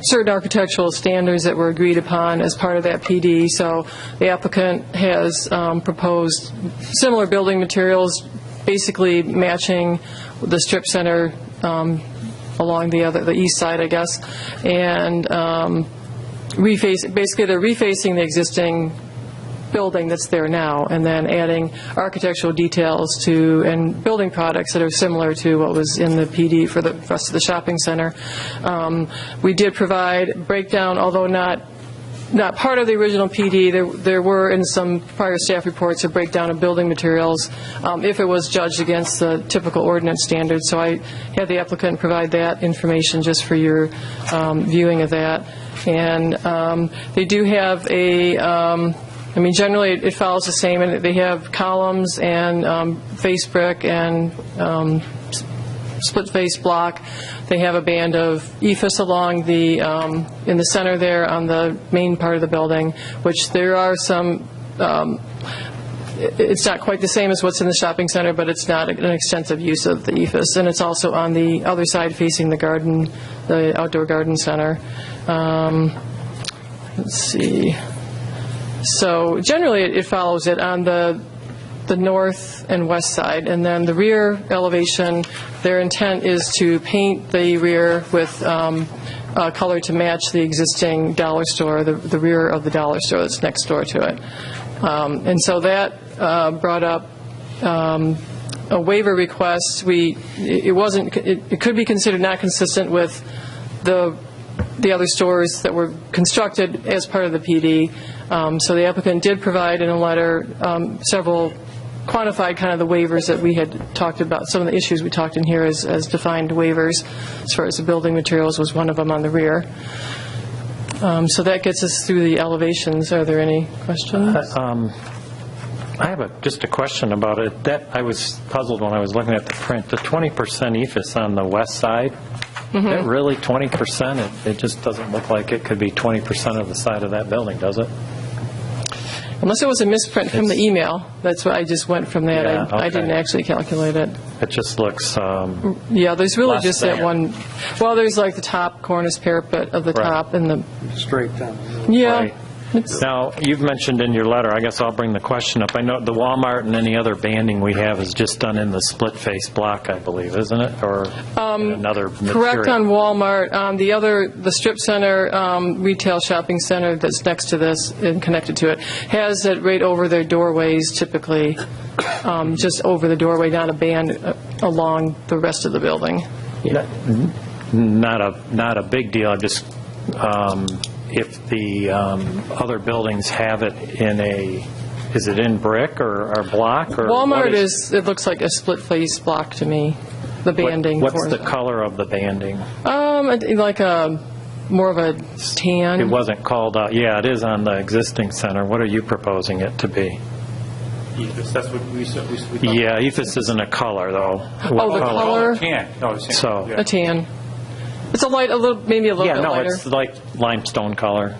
Speaker 12: certain architectural standards that were agreed upon as part of that PD. So the applicant has proposed similar building materials, basically matching the strip center along the east side, I guess, and basically they're refacing the existing building that's there now, and then adding architectural details to and building products that are similar to what was in the PD for the rest of the shopping center. We did provide breakdown, although not part of the original PD. There were in some prior staff reports a breakdown of building materials if it was judged against the typical ordinance standards. So I had the applicant provide that information just for your viewing of that. And they do have generally it follows the same, and they have columns and face brick and split face block. They have a band of EIFS along in the center there on the main part of the building, which there are some, it's not quite the same as what's in the shopping center, but it's not an extensive use of the EIFS. And it's also on the other side facing the garden, the outdoor garden center. Let's see. So generally it follows it on the north and west side, and then the rear elevation, their intent is to paint the rear with color to match the existing dollar store, the rear of the dollar store that's next door to it. And so that brought up a waiver request. It could be considered not consistent with the other stores that were constructed as part of the PD. So the applicant did provide in a letter several quantified kind of the waivers that we had talked about. Some of the issues we talked in here as defined waivers, as far as the building materials was one of them on the rear. So that gets us through the elevations. Are there any questions?
Speaker 1: I have just a question about it. That I was puzzled when I was looking at the print. The 20% EIFS on the west side, is that really 20%? It just doesn't look like it could be 20% of the side of that building, does it?
Speaker 12: Unless it was a misprint from the email. That's what I just went from that.
Speaker 1: Yeah, okay.
Speaker 12: I didn't actually calculate it.
Speaker 1: It just looks...
Speaker 12: yeah, there's really
Speaker 1: less
Speaker 12: just
Speaker 1: than.
Speaker 12: that one. Well, there's like the top cornice parapet of the
Speaker 1: Right.
Speaker 12: top and the...
Speaker 3: Straight down.
Speaker 12: Yeah.
Speaker 1: Right. Now, you've mentioned in your letter, I guess I'll bring the question up. I know the Walmart and any other banding we have is just done in the split-face block, I believe, isn't it? Or in another material?
Speaker 12: Correct on Walmart. The strip center, retail shopping center that's next to this and connected to it, has it right over their doorways typically, just over the doorway, not a band along the rest of the building.
Speaker 1: Not a big deal. I'm just... if the other buildings have it is it in brick or block? Or
Speaker 12: Walmart it looks like a split face block to me, the banding.
Speaker 1: What's the color of the banding?
Speaker 12: Like more of a tan.
Speaker 1: It wasn't called out. Yeah, it is on the existing center. What are you proposing it to be?
Speaker 11: EIFS, that's what we
Speaker 1: Yeah, EIFS isn't a color, though.
Speaker 12: Oh, the color?
Speaker 11: Tan. No, it's tan.
Speaker 1: So-
Speaker 11: Yeah.
Speaker 12: A tan. It's maybe a little bit lighter.
Speaker 1: It's like limestone color,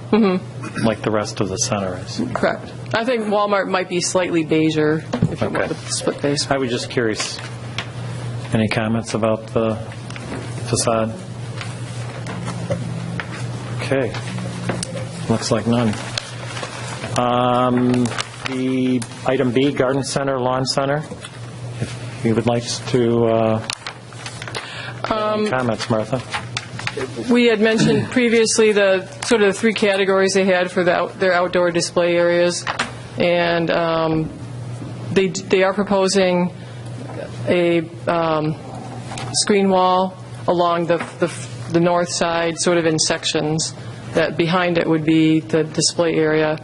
Speaker 1: like the rest of the center is.
Speaker 12: Correct. I think Walmart might be slightly beigeur if you want the split face.
Speaker 1: I was just curious. Any comments about the facade? Okay. Looks like none. The item B, garden center, lawn center. If you would like to any comments, Martha?
Speaker 12: We had mentioned previously the sort of the three categories they had for their outdoor display areas, and they are proposing a screen wall along the north side, sort of in sections. That behind it would be the display area.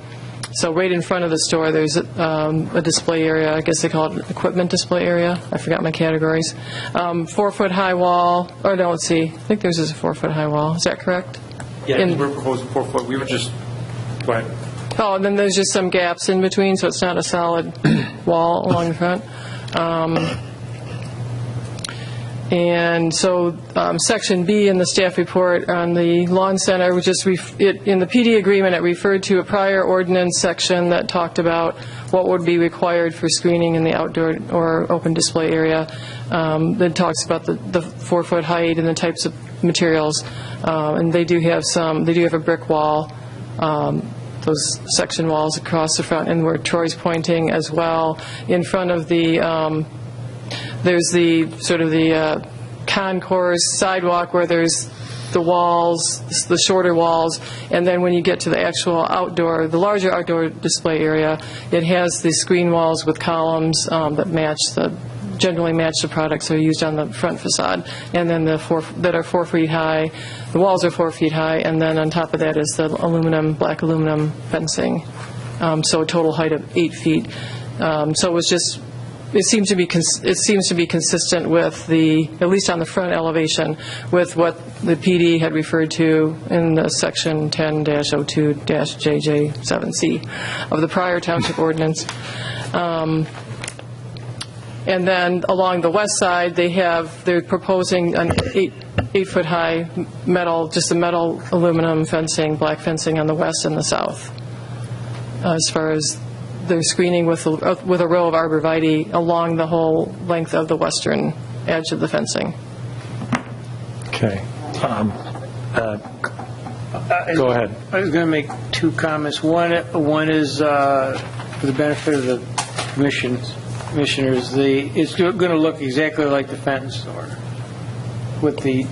Speaker 12: So right in front of the store, there's a display area. I guess they call it equipment display area. I forgot my categories. 4-foot-high wall. Or no, let's see. I think there's a 4-foot-high wall. Is that correct?
Speaker 11: Yeah,
Speaker 12: In-
Speaker 11: we're proposing 4 foot. We were just, go ahead.
Speaker 12: Oh, and then there's just some gaps in between, so it's not a solid wall along the front. And so Section B in the staff report on the lawn center, which is in the PD agreement, it referred to a prior ordinance section that talked about what would be required for screening in the outdoor or open display area. That talks about the 4-foot height and the types of materials. And they do have a brick wall, those section walls across the front, and where Troy's pointing as well. In front of the, there's the sort of the concourse sidewalk where there's the walls, the shorter walls, and then when you get to the actual outdoor, the larger outdoor display area, it has the screen walls with columns that generally match the products that are used on the front facade, and then that are 4 feet high. The walls are 4 feet high, and then on top of that is the black aluminum fencing. So a total height of 8 feet. So it was just, it seems to be consistent with at least on the front elevation, with what the PD had referred to in the section 10-02-JJ7C of the prior township ordinance. And then along the west side, they're proposing an 8-foot-high metal aluminum fencing, black fencing on the west and the south. As far as they're screening with a row of arborvitae along the whole length of the western edge of the fencing.
Speaker 1: Okay. Go ahead.
Speaker 3: I was going to make 2 comments. One is for the benefit of the commissioners. It's going to look exactly like the fence, or with the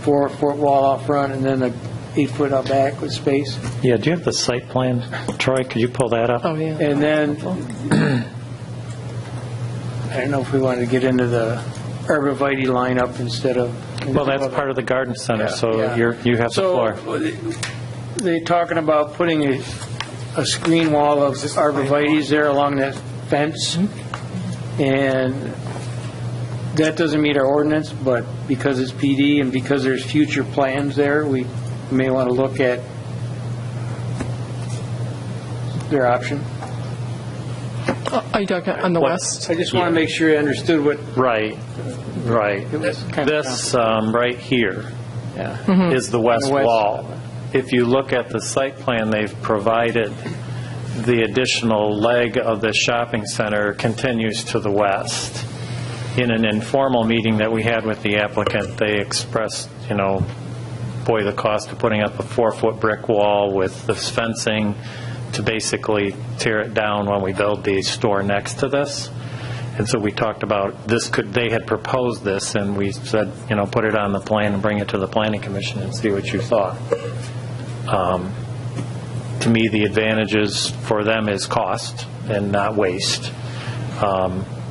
Speaker 3: 4-foot wall out front and then the 8-foot out back with space.
Speaker 1: Yeah, do you have the site plan? Troy, could you pull that up?
Speaker 12: Oh, yeah.
Speaker 3: And then, I don't know if we wanted to get into the arborvitae lineup instead of...
Speaker 1: Well, that's part of the garden center, so
Speaker 3: Yeah.
Speaker 1: you have the floor.
Speaker 3: They're talking about putting a screen wall of arborvitaes there along that fence, and that doesn't meet our ordinance, but because it's PD and because there's future plans there, we may want to look at their option.
Speaker 12: Are you talking on the west?
Speaker 3: I just want to make sure I understood what...
Speaker 1: Right.
Speaker 3: It was kind of
Speaker 1: This right here
Speaker 3: Yeah.
Speaker 1: is the west
Speaker 3: The west.
Speaker 1: wall. If you look at the site plan, they've provided the additional leg of the shopping center continues to the west. In an informal meeting that we had with the applicant, they expressed, the cost of putting up a 4-foot brick wall with this fencing to basically tear it down when we build the store next to this. And so we talked about they had proposed this, and we said, put it on the plan and bring it to the planning commission and see what you thought. To me, the advantages for them is cost and not waste.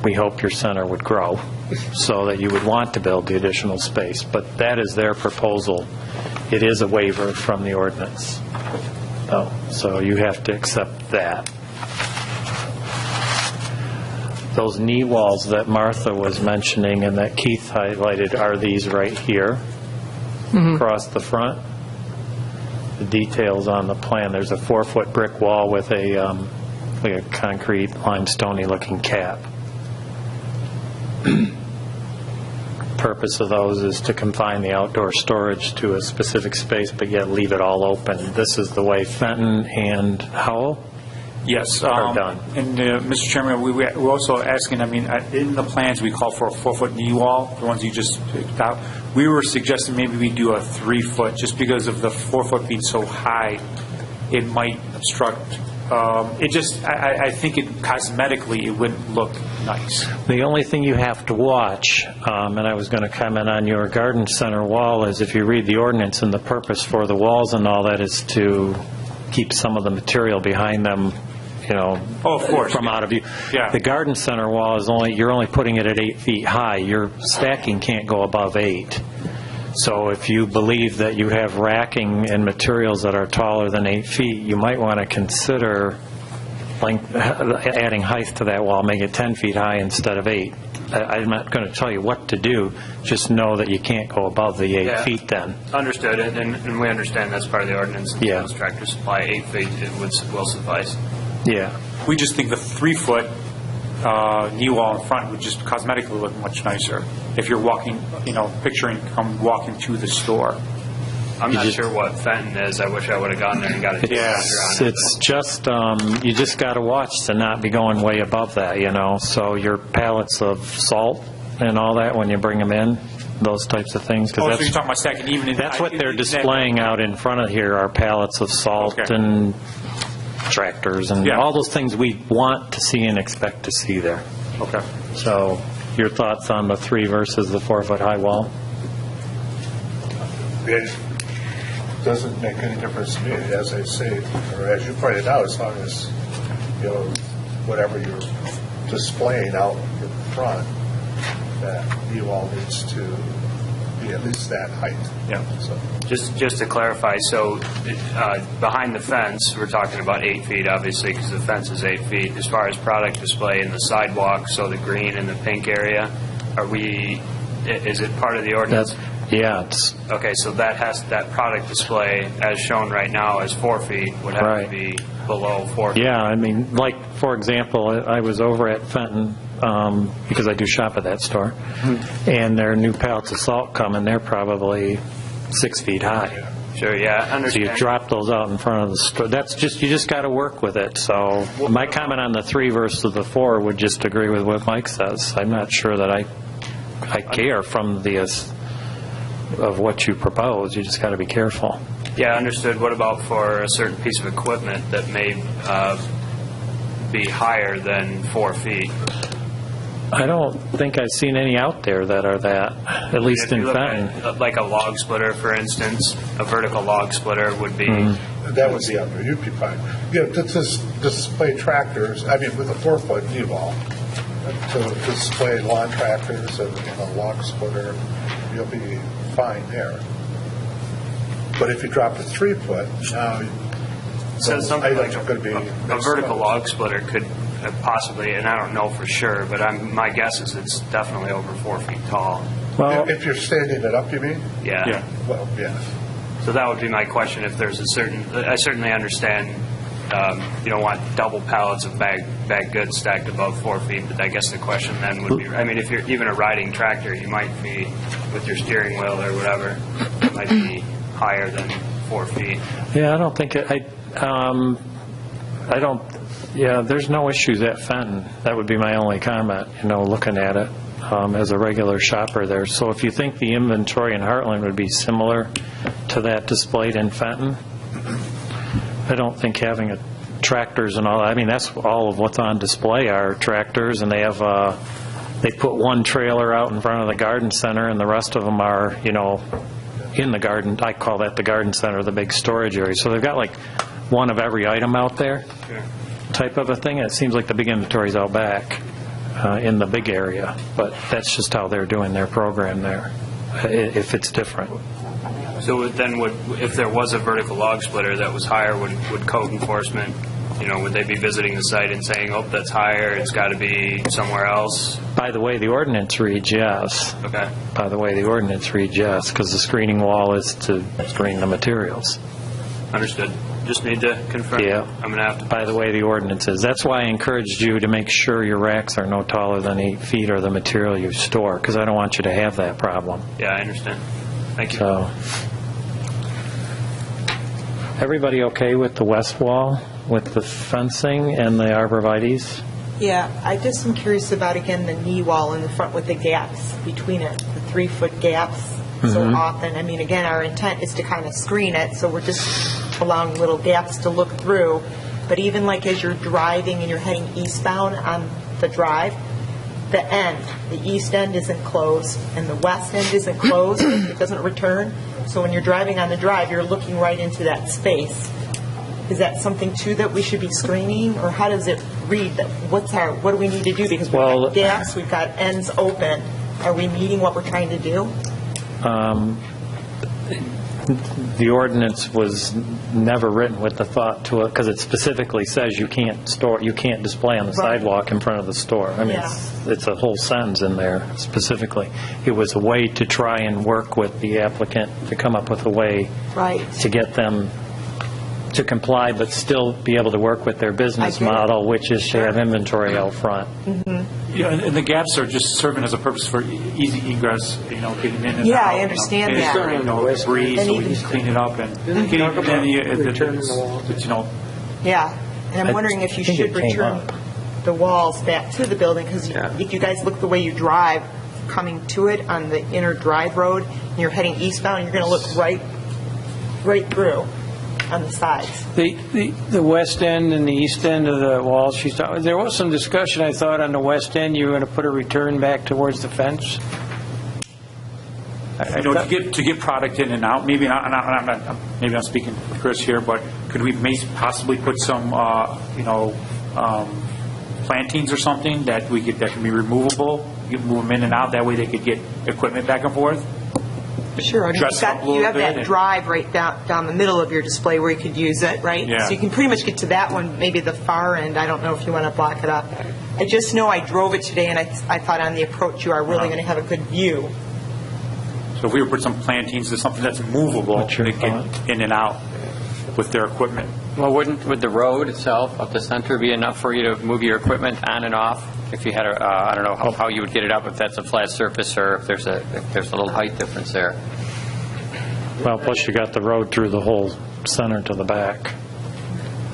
Speaker 1: We hope your center would grow so that you would want to build the additional space, but that is their proposal. It is a waiver from the ordinance, so you have to accept that. Those knee walls that Martha was mentioning and that Keith highlighted are these right here, across the front. The details on the plan, there's a 4-foot brick wall with a concrete limestone-y looking cap. Purpose of those is to confine the outdoor storage to a specific space, but yet leave it all open. This is the way Fenton and Howell
Speaker 11: Yes.
Speaker 1: are done.
Speaker 11: And, Mr. Chairman, we're also asking, in the plans, we call for a 4-foot knee wall, the ones you just picked out. We were suggesting maybe we do a 3-foot, just because of the 4-foot being so high, it might obstruct. I think cosmetically, it wouldn't look nice.
Speaker 1: The only thing you have to watch, and I was going to comment on your garden center wall, is if you read the ordinance and the purpose for the walls and all that is to keep some of the material behind them,
Speaker 11: of course,
Speaker 1: from out of view.
Speaker 11: Yeah.
Speaker 1: The garden center wall you're only putting it at 8 feet high. Your stacking can't go above 8. So if you believe that you have racking and materials that are taller than 8 feet, you might want to consider adding height to that wall, make it 10 feet high instead of 8. I'm not going to tell you what to do, just know that you can't go above the 8 feet then.
Speaker 10: Understood, and we understand that's part of the ordinance. And
Speaker 1: Yeah.
Speaker 10: as Tractor Supply, 8 feet will suffice.
Speaker 1: Yeah.
Speaker 11: We just think the 3-foot knee wall in front would just cosmetically look much nicer if you're walking, picturing walking to the store.
Speaker 10: I'm not sure what Fenton is. I wish I would have gone there and got a taste on it.
Speaker 1: It's just, you just got to watch to not be going way above that, So your pallets of salt and all that, when you bring them in, those types of things.
Speaker 11: So you're talking about stacking even.
Speaker 1: That's what they're displaying out in front of here are pallets of salt and tractors and all those things we want to see and expect to see there.
Speaker 11: Okay.
Speaker 1: So your thoughts on the 3 versus the 4-foot high wall?
Speaker 8: It doesn't make any difference to me, as I say, or as you pointed out, as long as, whatever you're displaying out in front, that knee wall needs to be at least that height.
Speaker 11: Yeah.
Speaker 8: So.
Speaker 10: Just to clarify, so behind the fence, we're talking about 8 feet, obviously, because the fence is 8 feet. As far as product display in the sidewalk, so the green and the pink area, is it part of the ordinance?
Speaker 1: It's
Speaker 10: Okay, so that product display, as shown right now, as 4 feet, would have to be below 4 feet.
Speaker 1: Yeah, I mean, for example, I was over at Fenton, because I do shop at that store, and their new pallets of salt come, and they're probably 6 feet high.
Speaker 10: Sure, yeah, I
Speaker 1: So
Speaker 10: understand.
Speaker 1: you drop those out in front of the store. You just got to work with it. So my comment on the 3 versus the 4 would just agree with what Mike says. I'm not sure that I care from of what you propose. You just got to be careful.
Speaker 10: Yeah, understood. What about for a certain piece of equipment that may be higher than 4 feet?
Speaker 1: I don't think I've seen any out there that are that, at least
Speaker 10: If
Speaker 1: in
Speaker 10: you look
Speaker 1: Fenton.
Speaker 10: at, like a log splitter, for instance, a vertical log splitter would be...
Speaker 8: That would be under, you'd be fine. To display tractors, with a 4-foot knee wall, to display lawn tractors and a log splitter, you'll be fine there. But if you drop to 3-foot, now
Speaker 10: So something like
Speaker 8: are going to be
Speaker 10: a vertical log splitter could possibly, and I don't know for sure, but my guess is it's definitely over 4 feet tall.
Speaker 1: Well,
Speaker 8: if you're standing it up, you mean?
Speaker 10: Yeah.
Speaker 8: Well, yeah.
Speaker 10: So that would be my question. If there's I certainly understand you don't want double pallets of bag goods stacked above 4 feet, but I guess the question then would be, if you're even a riding tractor, you might be, with your steering wheel or whatever, it might be higher than 4 feet.
Speaker 1: yeah, I don't think there's no issues at Fenton. That would be my only comment, looking at it as a regular shopper there. So if you think the inventory in Hartland would be similar to that displayed in Fenton, I don't think having tractors and all, that's all of what's on display are tractors, and they have, they put one trailer out in front of the garden center, and the rest of them are, in the garden. I call that the garden center, the big storage area. So they've got like one of every item out there, type of a thing. It seems like the big inventory's out back in the big area, but that's just how they're doing their program there, if it's different.
Speaker 10: So then if there was a vertical log splitter that was higher, would code enforcement, would they be visiting the site and saying, oh, that's higher, it's got to be somewhere else?
Speaker 1: By the way, the ordinance reads yes.
Speaker 10: Okay.
Speaker 1: By the way, the ordinance reads yes, because the screening wall is to screen the materials.
Speaker 10: Understood. Just need to confirm.
Speaker 1: Yeah.
Speaker 10: I'm going to have to...
Speaker 1: By the way, the ordinance is. That's why I encouraged you to make sure your racks are no taller than 8 feet or the material you store, because I don't want you to have that problem.
Speaker 10: Yeah, I understand. Thank you.
Speaker 1: So, everybody okay with the west wall, with the fencing and the arborvitaes?
Speaker 13: Yeah, I just am curious about, again, the knee wall in the front with the gaps between it, the 3-foot gaps so often. Again, our intent is to kind of screen it, so we're just allowing little gaps to look through. But even like as you're driving and you're heading eastbound on the drive, the east end isn't closed and the west end isn't closed. It doesn't return. So when you're driving on the drive, you're looking right into that space. Is that something, too, that we should be screening? Or how does it read? What do we need to do? Because we've got gaps, we've got ends open. Are we meeting what we're trying to do?
Speaker 1: the ordinance was never written with the thought to it, because it specifically says you can't display on the sidewalk in front of the store. I mean,
Speaker 13: Yeah.
Speaker 1: it's a whole sentence in there specifically. It was a way to try and work with the applicant to come up with a way
Speaker 13: Right.
Speaker 1: to get them to comply, but still be able to work with their business
Speaker 13: I get it.
Speaker 1: model, which is to have inventory out front.
Speaker 11: Yeah, and the gaps are just serving as a purpose for easy egress, getting in and out.
Speaker 13: Yeah, I understand that.
Speaker 11: Debris,
Speaker 13: And
Speaker 11: so we
Speaker 13: even-
Speaker 11: just clean it up and
Speaker 3: Didn't we talk about returning the wall?
Speaker 13: Yeah, and I'm
Speaker 1: I
Speaker 13: wondering if you
Speaker 1: think it
Speaker 13: should
Speaker 1: came
Speaker 13: return
Speaker 1: up.
Speaker 13: the walls back to the building, because if you guys look the way you drive, coming to it on the inner drive road, and you're heading eastbound, you're going to look right through on the sides.
Speaker 3: The west end and the east end of the walls, there was some discussion, I thought, on the west end, you were going to put a return back towards the fence.
Speaker 11: To get product in and out, maybe I'm speaking for Chris here, but could we possibly put some, plantings or something that can be removable? You can move them in and out, that way they could get equipment back and forth?
Speaker 13: Sure. I mean,
Speaker 11: Dress up a little
Speaker 13: you have
Speaker 11: bit
Speaker 13: that
Speaker 11: and-
Speaker 13: drive right down the middle of your display where you could use it, right?
Speaker 11: Yeah.
Speaker 13: So you can pretty much get to that one, maybe the far end. I don't know if you want to block it up. I just know I drove it today, and I thought on the approach you are really going to have a good view.
Speaker 11: So if we would put some plantings, there's something that's movable,
Speaker 1: What's your
Speaker 11: to get in and out with their equipment.
Speaker 9: Well, would the road itself up the center be enough for you to move your equipment on and off? If you had I don't know how you would get it up, if that's a flat surface or if there's a little height difference there.
Speaker 1: Well, plus you got the road through the whole center to the back.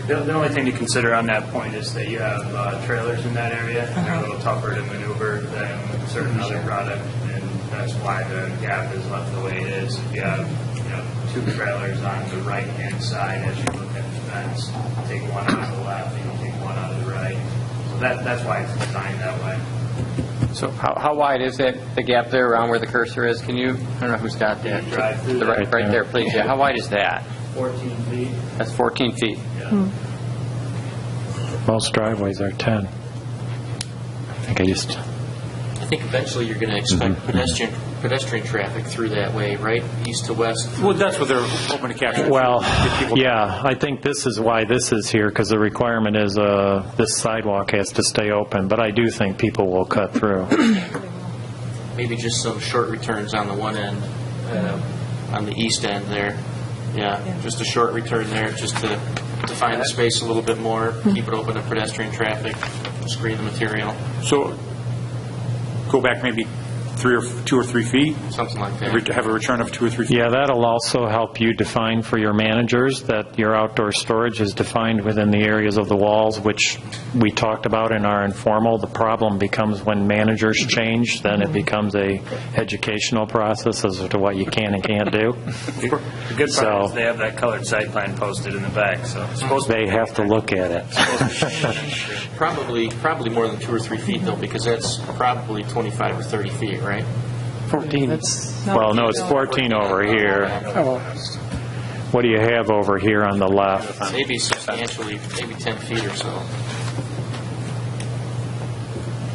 Speaker 10: The only thing to consider on that point is that you have trailers in that area, and they're a little tougher to maneuver than certain other product, and that's why the gap is left the way it is. If you have, two trailers on the right-hand side as you look at the fence, take one out of the left, and take one out of the right. So that's why it's designed that way.
Speaker 9: So how wide is that, the gap there around where the cursor is? Can you, I don't know who's got that.
Speaker 10: Can you drive through
Speaker 9: Right there, please. Yeah, how wide is that?
Speaker 10: 14 feet.
Speaker 9: That's 14 feet.
Speaker 10: Yeah.
Speaker 1: Most driveways are 10. I think
Speaker 7: I think eventually you're going to expect pedestrian traffic through that way, right? East to west.
Speaker 11: Well, that's what they're hoping to capture.
Speaker 1: Well,
Speaker 11: Get people-
Speaker 1: yeah, I think this is why this is here, because the requirement is this sidewalk has to stay open, but I do think people will cut through.
Speaker 7: Maybe just some short returns on the one end, on the east end there. Yeah, just a short return there, just to define the space a little bit more, keep it open to pedestrian traffic, screen the material,
Speaker 11: So go back maybe 2 or 3 feet,
Speaker 7: something like that.
Speaker 11: have a return of 2 or 3 feet.
Speaker 1: Yeah, that'll also help you define for your managers that your outdoor storage is defined within the areas of the walls, which we talked about in our informal. The problem becomes when managers change, then it becomes a educational process as to what you can and can't do.
Speaker 10: The good part
Speaker 1: So-
Speaker 10: is they have that colored site plan posted in the back, so it's supposed to
Speaker 1: They have to look at it.
Speaker 7: Probably more than 2 or 3 feet, though, because that's probably 25 or 30 feet, right?
Speaker 3: 14.
Speaker 1: Well, no, it's 14 over here.
Speaker 3: Oh,
Speaker 1: What do you have over here on the left?
Speaker 7: Maybe substantially, maybe 10 feet or so.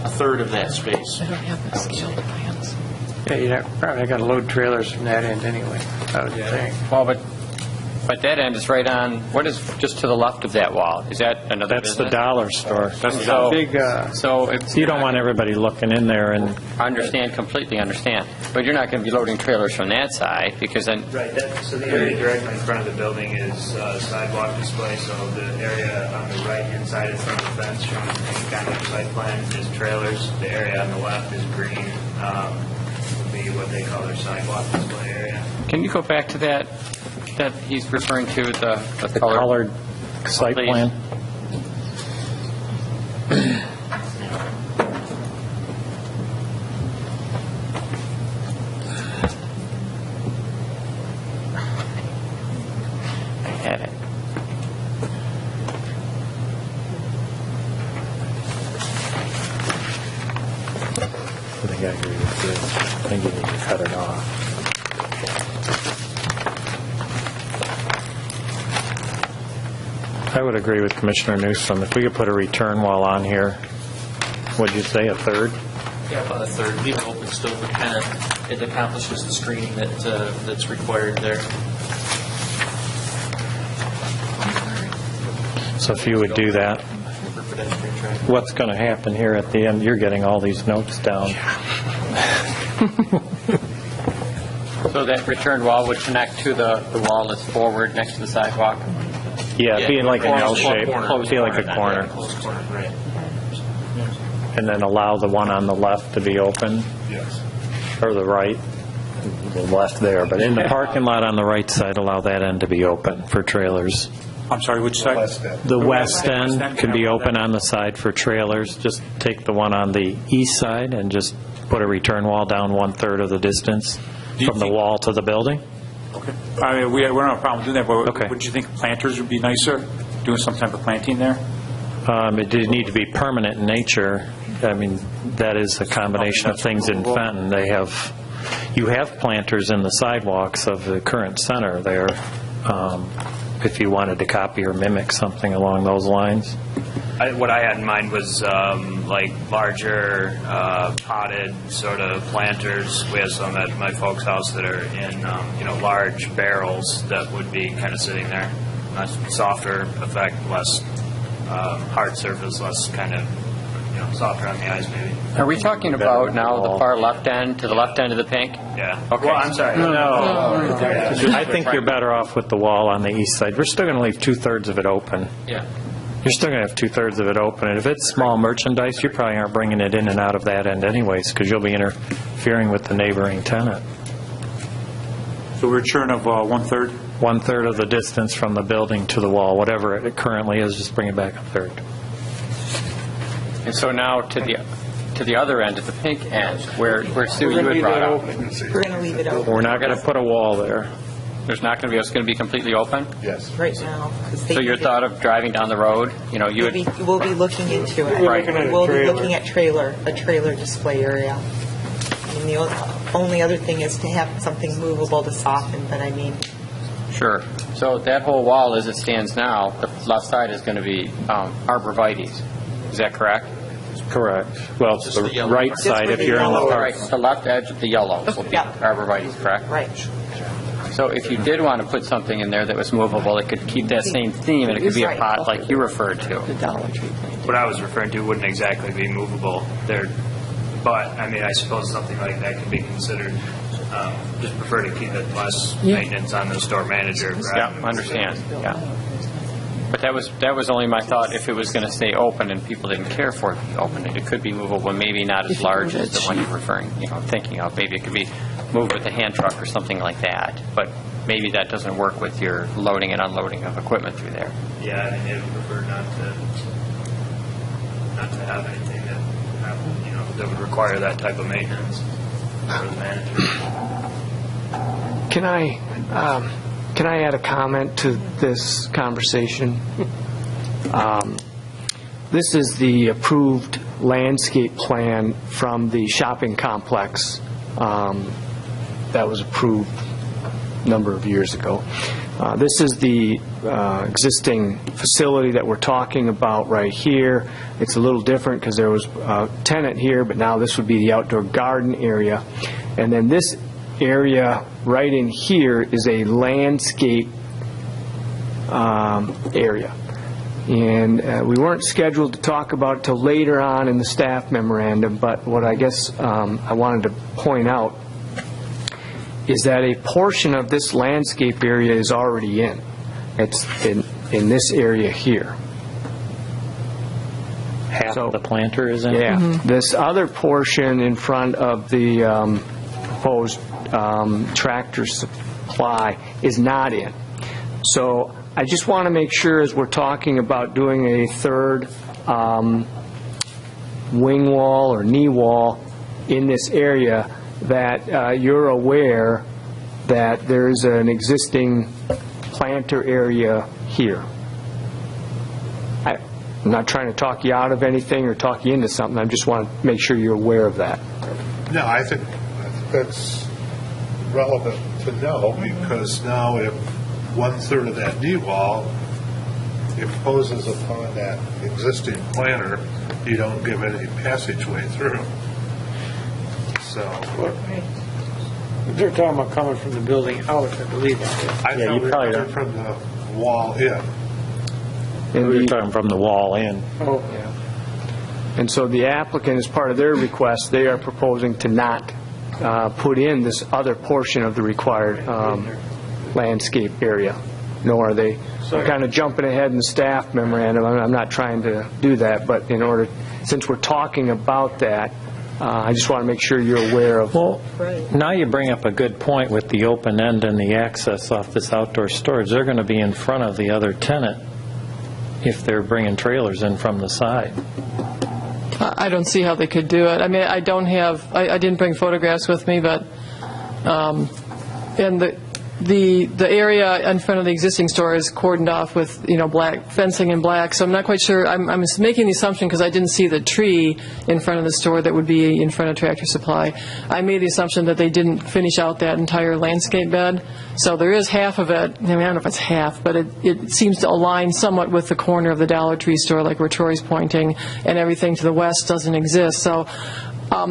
Speaker 7: A third of that space.
Speaker 12: I don't have the scale plans.
Speaker 3: yeah, you probably got to load trailers from that end anyway, I would think.
Speaker 9: Well, but that end is right on, what is just to the left of that wall? Is that another
Speaker 1: That's the
Speaker 9: business?
Speaker 1: dollar store.
Speaker 9: So,
Speaker 3: Big,
Speaker 9: so if
Speaker 1: You don't want everybody looking in there and
Speaker 9: completely understand. But you're not going to be loading trailers from that side because then,
Speaker 10: Right, so the area directly in front of the building is sidewalk display, so the area on the right-hand side in front of the fence shown in pink on the site plan is trailers. The area on the left is green, would be what they call their sidewalk display area.
Speaker 9: can you go back to that he's referring to, the
Speaker 1: the colored site
Speaker 9: Please.
Speaker 1: plan.
Speaker 9: I had it.
Speaker 1: I think I agree with you. I think you need to cut it off. I would agree with Commissioner Newsom. If we could put a return wall on here, what'd you say, a third?
Speaker 7: Yeah, about a third. Leave it open So it accomplishes the screening that's required there.
Speaker 1: So if you would do that,
Speaker 7: For pedestrian traffic.
Speaker 1: what's going to happen here at the end? You're getting all these notes down.
Speaker 9: So that return wall would connect to the wall that's forward next to the sidewalk?
Speaker 1: Yeah, being like an L shape,
Speaker 9: Closed
Speaker 1: be like a
Speaker 9: corner.
Speaker 1: corner.
Speaker 7: Close corner, right.
Speaker 1: And then allow the one on the left to be open,
Speaker 8: Yes.
Speaker 1: or the right, the left there, but in the parking lot on the right side, allow that end to be open for trailers.
Speaker 11: I'm sorry, which side?
Speaker 8: West end.
Speaker 1: The west end
Speaker 11: end,
Speaker 1: can be
Speaker 11: yeah.
Speaker 1: open on the side for trailers. Just take the one on the east side and just put a return wall down 1/3 of the distance
Speaker 11: you
Speaker 1: from the
Speaker 11: think-
Speaker 1: wall to the building.
Speaker 11: Okay. I mean, we don't have a problem doing that, but
Speaker 1: Okay.
Speaker 11: would you think planters would be nicer, doing some type of planting there?
Speaker 1: It did need to be permanent in nature. I mean, that is a combination of things in Fenton. You have planters in the sidewalks of the current center there, if you wanted to copy or mimic something along those lines.
Speaker 10: What I had in mind was like larger potted sort of planters. We have some at my folks' house that are in large barrels that would be kind of sitting there. Nice softer effect, less hard surface, less kind of softer on the eyes maybe.
Speaker 9: Are we talking about now the far left end, to the left end of the pink?
Speaker 10: Yeah.
Speaker 9: Okay.
Speaker 10: Well, I'm sorry.
Speaker 1: I think you're better off with the wall on the east side. We're still going to leave 2/3 of it open.
Speaker 7: Yeah.
Speaker 1: You're still going to have 2/3 of it open, and if it's small merchandise, you probably aren't bringing it in and out of that end anyways, because you'll be interfering with the neighboring tenant.
Speaker 11: So return of 1/3?
Speaker 1: 1/3 of the distance from the building to the wall, whatever it currently is, just bring it back 1/3.
Speaker 9: And so now to the other end, at the pink end, where Sue, you had brought up.
Speaker 13: We're going to leave it open
Speaker 1: We're not going to put a wall there.
Speaker 9: There's not going to be, it's going to be completely open?
Speaker 8: Yes.
Speaker 13: right now. 'cause they
Speaker 9: So your
Speaker 13: need it.
Speaker 9: thought of driving down the road, you would,
Speaker 13: We'll be looking into it.
Speaker 9: Right.
Speaker 13: We'll be looking at a trailer display area. I mean, the only other thing is to have something movable to soften, but I mean,
Speaker 9: sure. So that whole wall as it stands now, the left side is going to be arborvitaes. Is that correct?
Speaker 1: Correct. Well, it's the
Speaker 7: yellow
Speaker 1: right
Speaker 7: part.
Speaker 1: side if you're in the
Speaker 13: Just where
Speaker 1: park.
Speaker 9: Right. The left edge of the yellow will be
Speaker 13: Yeah.
Speaker 9: arborvitaes, correct?
Speaker 13: right.
Speaker 9: So if you did want to put something in there that was movable, it could keep that same theme, and it could be a
Speaker 13: Right.
Speaker 9: pot like you referred to.
Speaker 10: What I was referring to wouldn't exactly be movable there, but I mean, I suppose something like that could be considered. Just prefer to keep it less maintenance on the store manager.
Speaker 9: Yeah, understand, yeah. But that was only my thought, if it was going to stay open and people didn't care for it to be open, it could be movable, maybe not as large as the one you're thinking of. Maybe it could be moved with a hand truck or something like that, but maybe that doesn't work with your loading and unloading of equipment through there.
Speaker 10: Yeah, I mean, I would prefer not to have anything that would require that type of maintenance for the manager.
Speaker 5: Can I add a comment to this conversation? This is the approved landscape plan from the shopping complex that was approved a number of years ago. This is the existing facility that we're talking about right here. It's a little different because there was a tenant here, but now this would be the outdoor garden area. And then this area right in here is a landscape area. And we weren't scheduled to talk about it till later on in the staff memorandum, but what I guess I wanted to point out is that a portion of this landscape area is already in. It's in this area here.
Speaker 1: Half of the planter is in?
Speaker 5: Yeah. This other portion in front of the proposed Tractor Supply is not in. So I just want to make sure, as we're talking about doing a third wing wall or knee wall in this area, that you're aware that there's an existing planter area here. I'm not trying to talk you out of anything or talk you into something. I just want to make sure you're aware of that.
Speaker 8: No, I think that's relevant to know, because now if 1/3 of that knee wall imposes upon that existing planter, you don't give any passageway through.
Speaker 11: So
Speaker 3: They're talking about coming from the building out, I believe.
Speaker 8: I
Speaker 1: Yeah,
Speaker 8: thought
Speaker 1: you
Speaker 8: we were
Speaker 1: probably
Speaker 8: coming
Speaker 1: don't.
Speaker 8: from the wall in.
Speaker 1: We're talking from the wall in.
Speaker 3: Oh,
Speaker 5: And so the applicant, as part of their request, they are proposing to not put in this other portion of the required landscape area, nor are they kind of jumping ahead in the staff memorandum. I'm not trying to do that, but since we're talking about that, I just want to make sure you're aware of.
Speaker 1: Well, now you bring up a good point with the open end and the access off this outdoor storage. They're going to be in front of the other tenant if they're bringing trailers in from the side.
Speaker 12: I don't see how they could do it. I mean, I didn't bring photographs with me, but, and the area in front of the existing store is cordoned off with, black fencing in black, so I'm not quite sure. I'm making the assumption because I didn't see the tree in front of the store that would be in front of Tractor Supply. I made the assumption that they didn't finish out that entire landscape bed, so there is half of it. I don't know if it's half, but it seems to align somewhat with the corner of the Dollar Tree store, like where Troy's pointing, and everything to the west doesn't exist. So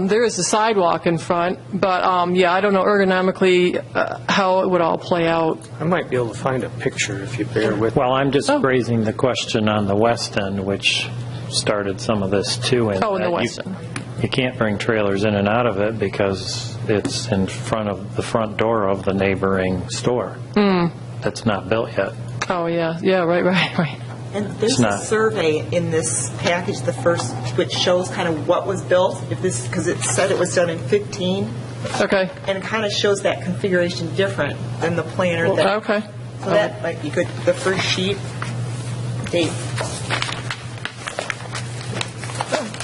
Speaker 12: there is a sidewalk in front, but I don't know ergonomically how it would all play out.
Speaker 5: I might be able to find a picture if you bear with me.
Speaker 1: Well, I'm just raising the question on the west end, which started some of this too.
Speaker 12: In the west end.
Speaker 1: You can't bring trailers in and out of it because it's in front of the front door of the neighboring store. That's not built yet.
Speaker 12: Oh, yeah, right.
Speaker 13: And there's a survey in this package, the first, which shows kind of what was built, because it said it was done in 15.
Speaker 12: Okay.
Speaker 13: And it kind of shows that configuration different than the planner.
Speaker 12: Okay.
Speaker 13: So that might be good. The first sheet, date.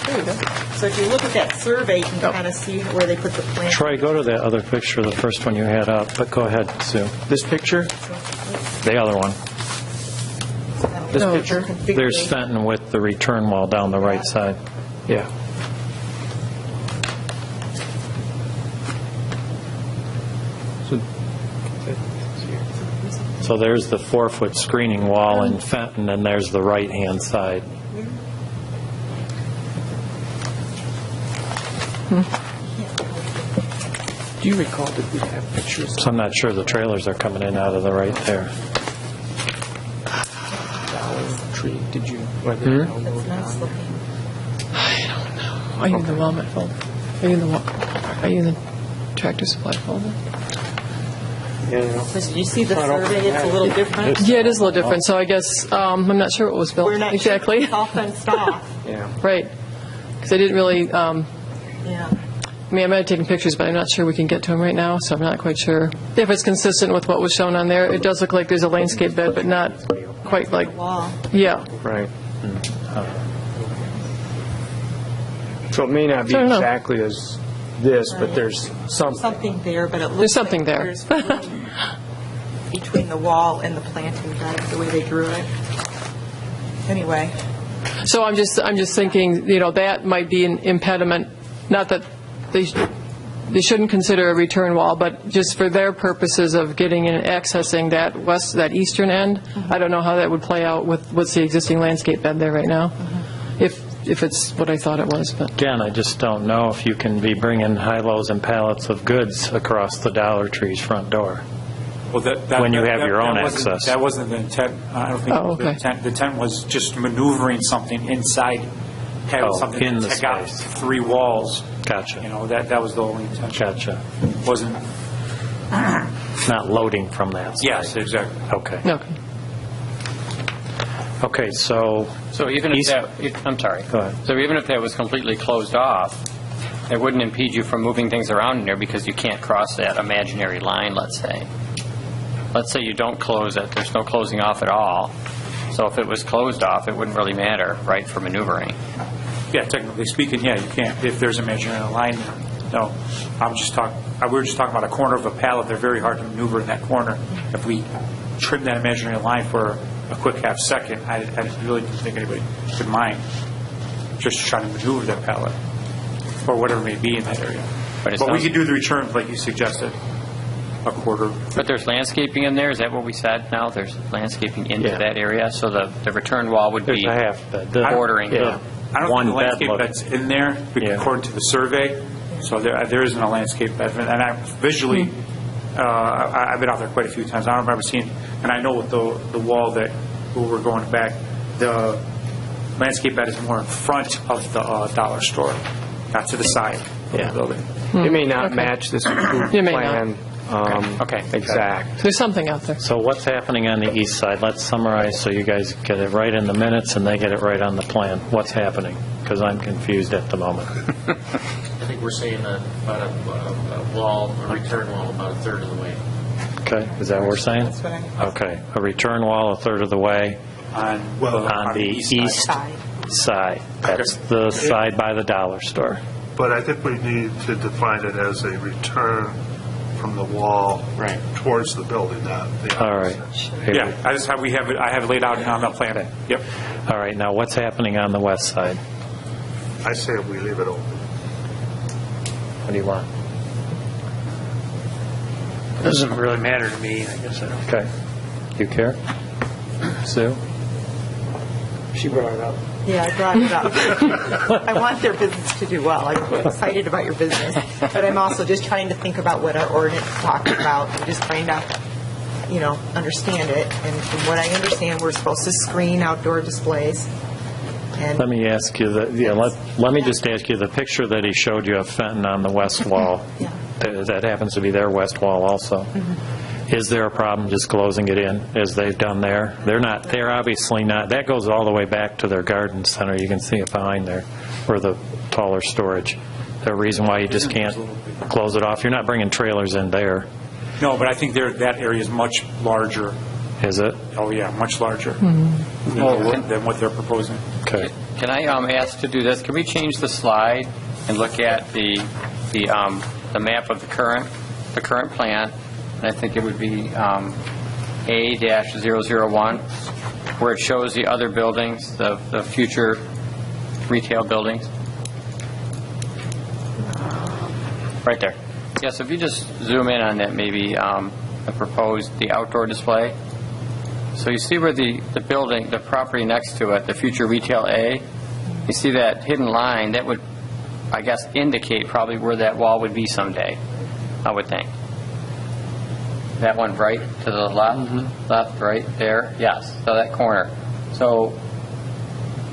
Speaker 12: There you go.
Speaker 13: So if you look at that survey, you can kind of see where they put the plan.
Speaker 1: Troy, go to the other picture, the first one you had up, but go ahead, Sue.
Speaker 5: This picture?
Speaker 1: The other one.
Speaker 5: This picture?
Speaker 1: There's Fenton with the return wall down the right side.
Speaker 5: Yeah.
Speaker 1: So there's the 4-foot screening wall in Fenton, and there's the right-hand side.
Speaker 5: Do you recall, did we have pictures?
Speaker 1: So I'm not sure the trailers are coming in out of the right there.
Speaker 5: Dollar Tree, did you?
Speaker 13: That's nice looking.
Speaker 12: Are you in the Walmart folder? Are you in the Tractor Supply folder?
Speaker 13: So you see the survey, it's a little different.
Speaker 12: Yeah, it is a little different, so I guess, I'm not sure what was built.
Speaker 13: We're not
Speaker 12: exactly.
Speaker 13: sure it's all fenced off.
Speaker 5: Yeah.
Speaker 12: Right. Because I didn't really,
Speaker 13: Yeah.
Speaker 12: I mean, I might have taken pictures, but I'm not sure we can get to them right now, so I'm not quite sure if it's consistent with what was shown on there. It does look like there's a landscape bed, but not quite like,
Speaker 13: Wall.
Speaker 12: yeah.
Speaker 5: Right. So it may not be
Speaker 12: I don't know.
Speaker 5: exactly as this, but there's something.
Speaker 13: Something there, but it looks
Speaker 12: There's something
Speaker 13: like
Speaker 12: there.
Speaker 13: there's room between the wall and the planting bed, the way they drew it. Anyway.
Speaker 12: So I'm just thinking, that might be an impediment, not that they shouldn't consider a return wall, but just for their purposes of getting and accessing that eastern end, I don't know how that would play out with what's the existing landscape bed there right now, if it's what I thought it was. But
Speaker 1: Again, I just don't know if you can be bringing high-lows and pallets of goods across the Dollar Tree's front door.
Speaker 11: Well,
Speaker 1: When you have your own access.
Speaker 11: That wasn't the intent. I don't think
Speaker 12: Oh,
Speaker 11: the
Speaker 12: okay.
Speaker 11: intent. The intent was just maneuvering something inside, having something
Speaker 1: in
Speaker 11: to
Speaker 1: the
Speaker 11: take out
Speaker 1: space.
Speaker 11: 3 walls.
Speaker 1: Gotcha.
Speaker 11: That was the only intention.
Speaker 1: Gotcha.
Speaker 11: Wasn't.
Speaker 1: Not loading from that side.
Speaker 11: Yes, exactly.
Speaker 1: Okay.
Speaker 12: okay.
Speaker 1: Okay, so
Speaker 9: So even if I'm sorry.
Speaker 1: Go ahead.
Speaker 9: So even if that was completely closed off, it wouldn't impede you from moving things around in there because you can't cross that imaginary line, let's say. Let's say you don't close it, there's no closing off at all. So if it was closed off, it wouldn't really matter, right, for maneuvering.
Speaker 11: Yeah, technically speaking, yeah, you can't. If there's a imaginary line there. No, we were just talking about a corner of a pallet. They're very hard to maneuver in that corner. If we trim that imaginary line for a quick half second, I really didn't think anybody would mind just trying to maneuver that pallet or whatever it may be in that area.
Speaker 9: But
Speaker 11: we could do the return like you suggested, a quarter.
Speaker 9: But there's landscaping in there, is that what we said now? There's landscaping into that area, so the return wall would
Speaker 1: there's
Speaker 9: be
Speaker 1: a half bed.
Speaker 9: bordering.
Speaker 1: Yeah.
Speaker 11: I don't
Speaker 1: One
Speaker 11: think the
Speaker 1: bed
Speaker 11: landscape
Speaker 1: look.
Speaker 11: that's in there, according to the survey, So there isn't a landscape bed. And I visually, I've been out there quite a few times. I don't remember seeing, and I know with the wall that where we're going back, the landscape bed is more in front of the dollar store, not to the side of the building.
Speaker 5: It may not match this approved
Speaker 12: It may not.
Speaker 5: plan.
Speaker 9: Okay.
Speaker 5: Exact.
Speaker 12: There's something out there.
Speaker 1: So what's happening on the east side? Let's summarize so you guys get it right in the minutes and they get it right on the plan. What's happening? Because I'm confused at the moment.
Speaker 7: I think we're saying about a wall, a return wall, about a third of the way.
Speaker 1: Okay, is that what we're saying?
Speaker 13: That's what I-
Speaker 1: Okay, a return wall a third of the way
Speaker 11: On
Speaker 1: on the east
Speaker 13: Side.
Speaker 1: side. That's the side by the dollar store.
Speaker 8: But I think we need to define it as a return from the wall
Speaker 7: Right.
Speaker 8: towards the building, not the
Speaker 1: All right.
Speaker 8: opposite.
Speaker 11: Yeah, I have it laid out on the plan.
Speaker 1: Okay.
Speaker 11: Yep.
Speaker 1: All right, now what's happening on the west side?
Speaker 8: I say we leave it open.
Speaker 1: What do you want?
Speaker 3: Doesn't really matter to me, I guess I don't.
Speaker 1: Okay. You care? Sue?
Speaker 3: She brought it up.
Speaker 13: Yeah, I brought it up. I want their business to do well. I'm excited about your business, but I'm also just trying to think about what our ordinance talks about. I'm just trying to, understand it. And from what I understand, we're supposed to screen outdoor displays. And
Speaker 1: Let me ask you, let me just ask you, the picture that he showed you of Fenton on the west wall,
Speaker 13: Yeah.
Speaker 1: that happens to be their west wall also. Is there a problem just closing it in, as they've done there? They're obviously not, that goes all the way back to their garden center. You can see it behind there, or the taller storage. The reason why you just can't close it off, you're not bringing trailers in there,
Speaker 11: No, but I think that area is much larger.
Speaker 1: is it?
Speaker 11: Oh, yeah, much larger than what they're proposing.
Speaker 1: Okay.
Speaker 9: Can I ask to do this? Can we change the slide and look at the map of the current plan? And I think it would be A-001, where it shows the other buildings, the future retail buildings. Right there. Yes, if you just zoom in on that, maybe the outdoor display. So you see where the building, the property next to it, the future retail A, you see that hidden line, that would, I guess, indicate probably where that wall would be someday, I would think. That one right to the left, right there, yes, so that corner. So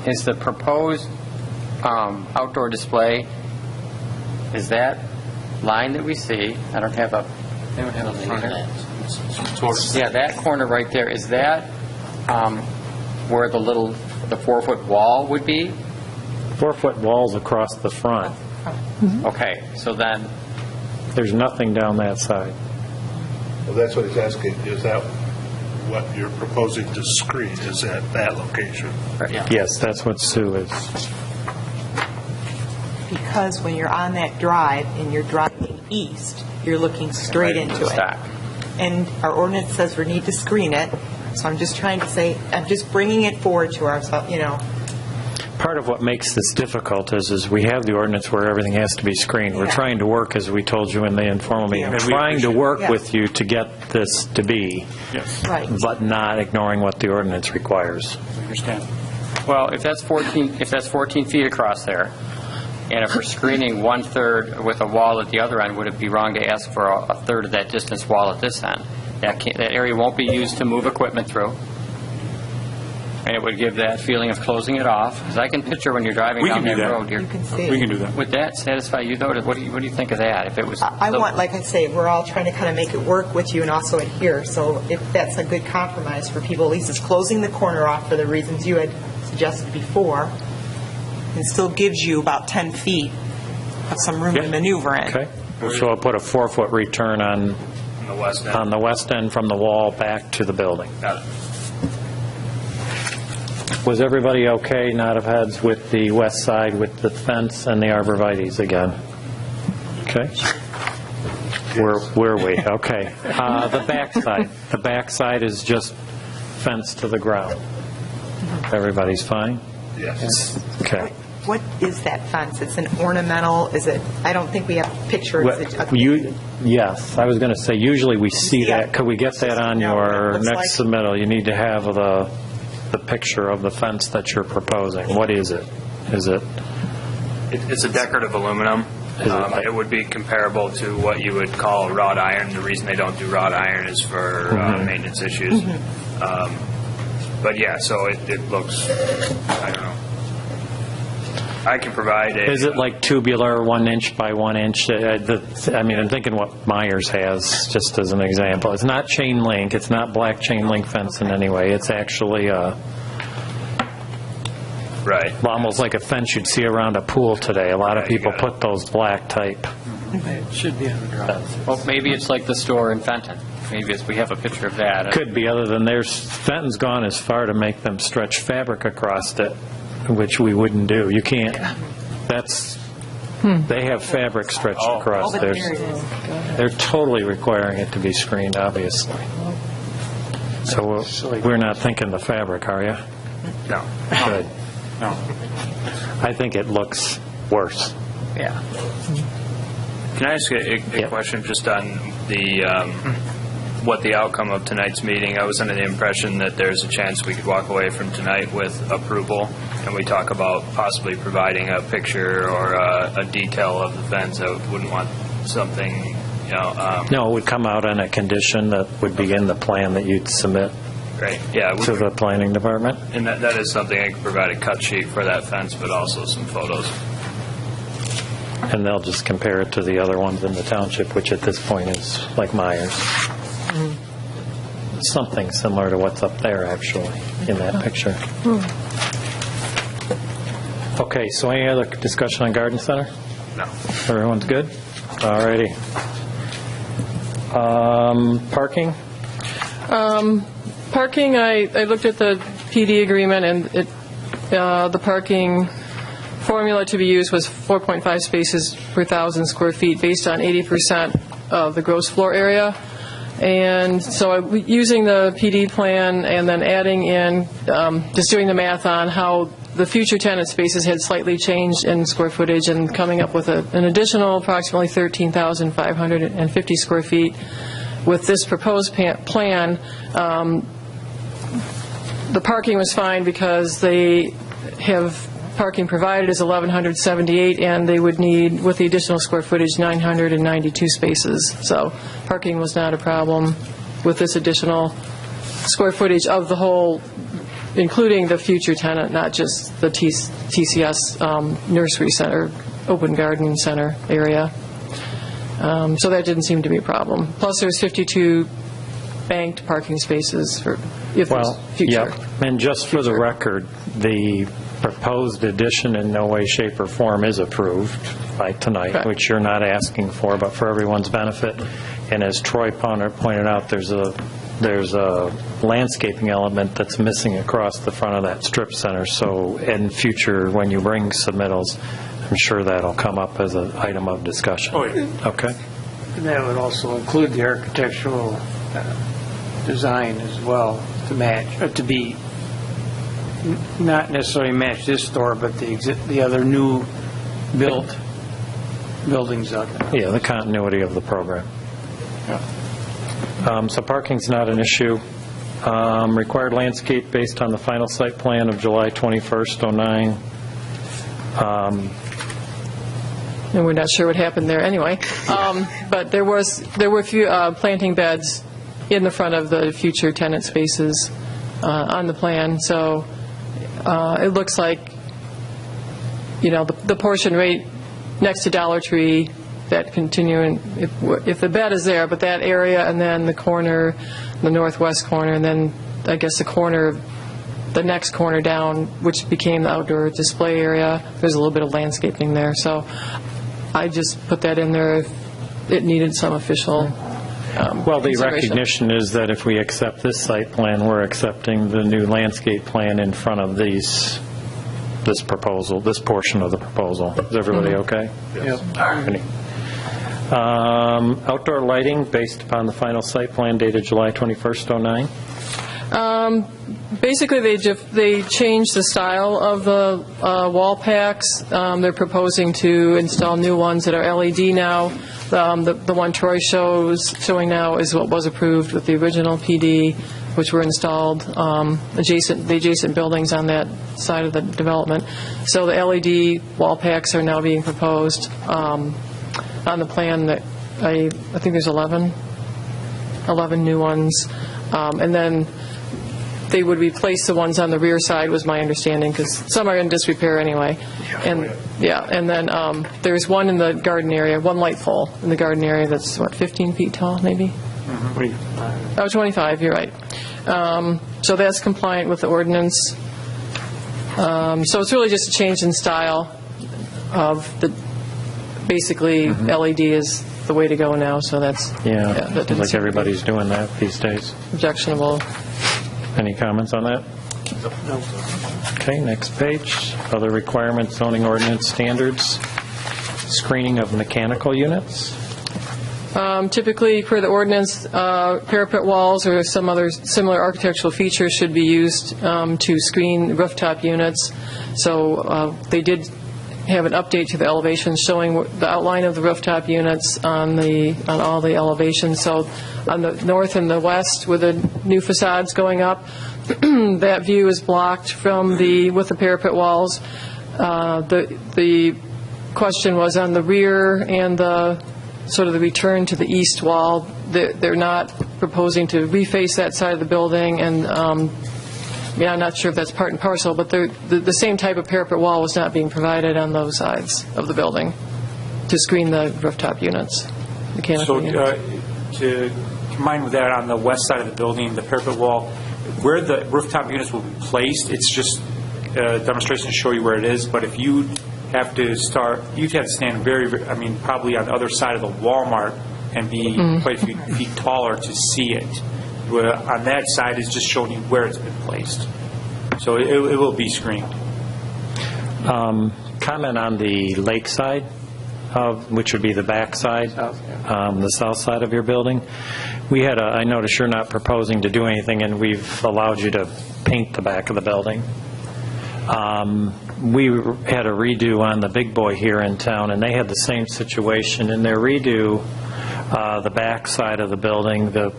Speaker 9: is the proposed outdoor display, is that line that we see, I don't have a front here. Yeah, that corner right there, is that where the 4-foot wall would be?
Speaker 1: 4-foot walls across the front.
Speaker 9: Okay, so then,
Speaker 1: There's nothing down that side.
Speaker 8: Well, that's what he's asking. Is that what you're proposing to screen? Is at that location?
Speaker 1: Yes, that's what Sue is.
Speaker 13: because when you're on that drive and you're driving east, you're looking straight into it.
Speaker 9: stack.
Speaker 13: And our ordinance says we need to screen it, so I'm just trying to say, I'm just bringing it forward to ourselves,
Speaker 1: Part of what makes this difficult is we have the ordinance where everything has to be screened. We're
Speaker 13: Yeah.
Speaker 1: trying to work, as we told you in the informal meeting,
Speaker 13: Yeah.
Speaker 1: trying to work
Speaker 13: Yeah.
Speaker 1: with you to get this to be,
Speaker 11: Yes,
Speaker 13: Right.
Speaker 1: but not ignoring what the ordinance requires.
Speaker 11: I understand.
Speaker 9: Well, if that's 14 feet across there, and if we're screening 1/3 with a wall at the other end, would it be wrong to ask for a third of that distance wall at this end? That area won't be used to move equipment through, and it would give that feeling of closing it off. Because I can picture when you're driving
Speaker 11: We
Speaker 9: down
Speaker 11: can do
Speaker 9: that
Speaker 11: that.
Speaker 9: road,
Speaker 13: You can see.
Speaker 11: We can do that.
Speaker 9: would that satisfy you, though? What do you think of that? If it was,
Speaker 13: I want, like I say, we're all trying to kind of make it work with you and also adhere. So if that's a good compromise for people, at least it's closing the corner off for the reasons you had suggested before, and still gives you about 10 feet of some room to
Speaker 11: Yeah.
Speaker 13: maneuver in.
Speaker 1: Okay? So I'll put a 4-foot return on the west end from the wall back to the building.
Speaker 11: Got it.
Speaker 1: Was everybody okay, nod of heads, with the west side with the fence and the arborvitae's again? Okay? Where are we? Okay. The backside. The backside is just fence to the ground. Everybody's fine?
Speaker 8: Yes.
Speaker 1: Okay.
Speaker 13: What is that fence? It's an ornamental, is it, I don't think we have pictures.
Speaker 1: Yes, I was going to say, usually we see
Speaker 13: Yeah.
Speaker 1: that. Could we get that on
Speaker 13: No, it
Speaker 1: your
Speaker 13: looks
Speaker 1: next submittal? You need to have the picture of the fence that you're proposing. What is it? Is it,
Speaker 10: It's a decorative aluminum It would be comparable to what you would call wrought iron. The reason they don't do wrought iron is for maintenance issues. But yeah, so it looks, I don't know. I can provide a...
Speaker 1: Is it like tubular, 1 inch by 1 inch? I mean, I'm thinking what Myers has, just as an example. It's not chain link. It's not black chain link fence in any way. It's actually
Speaker 10: Right.
Speaker 1: almost like a fence you'd see around a pool today. A lot of people put those black type.
Speaker 3: It should be on the drawing.
Speaker 9: Well, maybe it's like the store in Fenton. Maybe we have a picture of that.
Speaker 1: Could be, other than Fenton's gone as far to make them stretch fabric across it, which we wouldn't do. You can't. That's. They have fabric stretched across theirs. They're totally requiring it to be screened, obviously. So we're not thinking the fabric, are you?
Speaker 10: No.
Speaker 1: Good.
Speaker 10: No.
Speaker 1: I think it looks worse.
Speaker 9: Yeah.
Speaker 10: Can I ask a question just on the what the outcome of tonight's meeting? I was under the impression that there's a chance we could walk away from tonight with approval, and we talk about possibly providing a picture or a detail of the fence. I wouldn't want something,
Speaker 1: No, it would come out on a condition that would be in the plan that you'd submit
Speaker 10: Right. Yeah.
Speaker 1: to the planning department.
Speaker 10: And that is something I could provide a cut sheet for that fence, but also some photos.
Speaker 1: And they'll just compare it to the other ones in the township, which at this point is like Myers. Something similar to what's up there, actually, in that picture. Okay, so any other discussion on Garden Center?
Speaker 10: No.
Speaker 1: Everyone's good? All righty. Parking?
Speaker 12: Parking, I looked at the PD agreement, and the parking formula to be used was 4.5 spaces per 1,000 square feet based on 80% of the gross floor area. And so using the PD plan and then adding in, just doing the math on how the future tenant spaces had slightly changed in square footage and coming up with an additional approximately 13,550 square feet. With this proposed plan, the parking was fine because they have parking provided is 1,178, and they would need, with the additional square footage, 992 spaces. So parking was not a problem with this additional square footage of the whole, including the future tenant, not just the TCS nursery center, open garden center area. So that didn't seem to be a problem. Plus, there's 52 banked parking spaces for if there's future.
Speaker 1: And just for the record, the proposed addition in no way, shape, or form is approved by tonight,
Speaker 12: Correct.
Speaker 1: which you're not asking for, but for everyone's benefit. And as Troy pointed out, there's a landscaping element that's missing across the front of that strip center. So in future, when you bring submittals, I'm sure that'll come up as an item of discussion.
Speaker 3: Oh, yeah.
Speaker 1: Okay.
Speaker 3: And that would also include the architectural design as well to match, to be not necessarily match this store, but the other new built buildings out there.
Speaker 1: Yeah, the continuity of the program. So parking's not an issue. Required landscape based on the final site plan of July 21st, 09.
Speaker 12: And we're not sure what happened there anyway. But there were a few planting beds in the front of the future tenant spaces on the plan. So it looks like, the portion right next to Dollar Tree, that continuing, if the bed is there, but that area and then the corner, the northwest corner, and then I guess the next corner down, which became the outdoor display area, there's a little bit of landscaping there. So I just put that in there if it needed some official
Speaker 1: Well, the
Speaker 12: consideration.
Speaker 1: recognition is that if we accept this site plan, we're accepting the new landscape plan in front of this proposal, this portion of the proposal. Is everybody okay?
Speaker 3: Yes.
Speaker 1: All right. Outdoor lighting based upon the final site plan dated July 21st, 09.
Speaker 12: Basically, they changed the style of the wall packs. They're proposing to install new ones that are LED now. The one Troy showing now is what was approved with the original PD. which were installed the adjacent buildings on that side of the development. So the LED wall packs are now being proposed on the plan that I think there's 11 new ones. And then they would replace the ones on the rear side, was my understanding, because some are in disrepair anyway. And then there's one in the garden area, one light pole in the garden area that's, 15 feet tall, maybe? 25, you're right. So that's compliant with the ordinance. So it's really just a change in style of basically LED is the way to go now, so that's...
Speaker 1: Seems like everybody's doing that these days.
Speaker 12: Objectionable.
Speaker 1: Any comments on that? No. Okay, next page. Other requirements, zoning ordinance standards, screening of mechanical units.
Speaker 12: Typically, per the ordinance, parapet walls or some other similar architectural features should be used to screen rooftop units. So they did have an update to the elevations showing the outline of the rooftop units on all the elevations. So on the north and the west, with the new facades going up, that view is blocked with the parapet walls. The question was on the rear and the sort of the return to the east wall. They're not proposing to reface that side of the building, and I'm not sure if that's part and parcel, but the same type of parapet wall was not being provided on those sides of the building to screen the rooftop units, mechanical units.
Speaker 11: To combine with that, on the west side of the building, the parapet wall, where the rooftop units will be placed, it's just a demonstration to show you where it is, but if you have to stand probably on the other side of the Walmart and be quite a few feet taller to see it. On that side is just showing you where it's been placed. So it will be screened.
Speaker 1: Comment on the lake side, which would be the back side, the south side of your building. I notice you're not proposing to do anything, and we've allowed you to paint the back of the building. We had a redo on the Big Boy here in town, and they had the same situation. In their redo, the back side of the building, the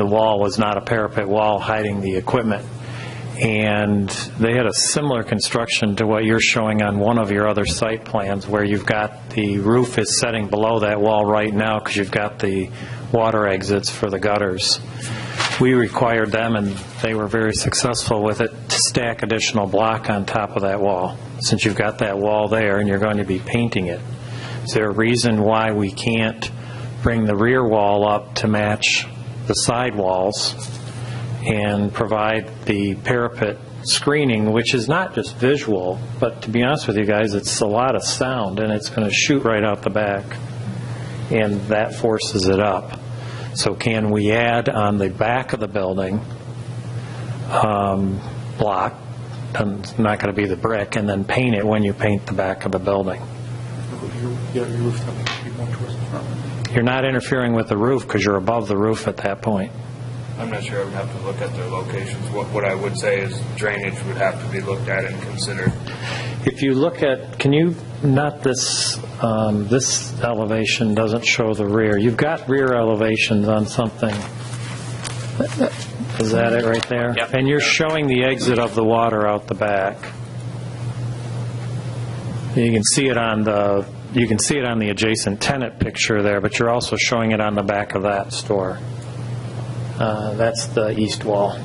Speaker 1: wall was not a parapet wall hiding the equipment. And they had a similar construction to what you're showing on one of your other site plans, where you've got the roof is setting below that wall right now because you've got the water exits for the gutters. We required them, and they were very successful with it, to stack additional block on top of that wall. Since you've got that wall there and you're going to be painting it, is there a reason why we can't bring the rear wall up to match the side walls and provide the parapet screening, which is not just visual, but to be honest with you guys, it's a lot of sound, and it's going to shoot right out the back, and that forces it up. So can we add on the back of the building block, it's not going to be the brick, and then paint it when you paint the back of the building? You're not interfering with the roof because you're above the roof at that point.
Speaker 10: I'm not sure. I would have to look at their locations. What I would say is drainage would have to be looked at and considered.
Speaker 1: If you look at, this elevation doesn't show the rear. You've got rear elevations on something. Is that it right there?
Speaker 11: Yep.
Speaker 1: And you're showing the exit of the water out the back. You can see it on the adjacent tenant picture there, but you're also showing it on the back of that store. That's the east wall.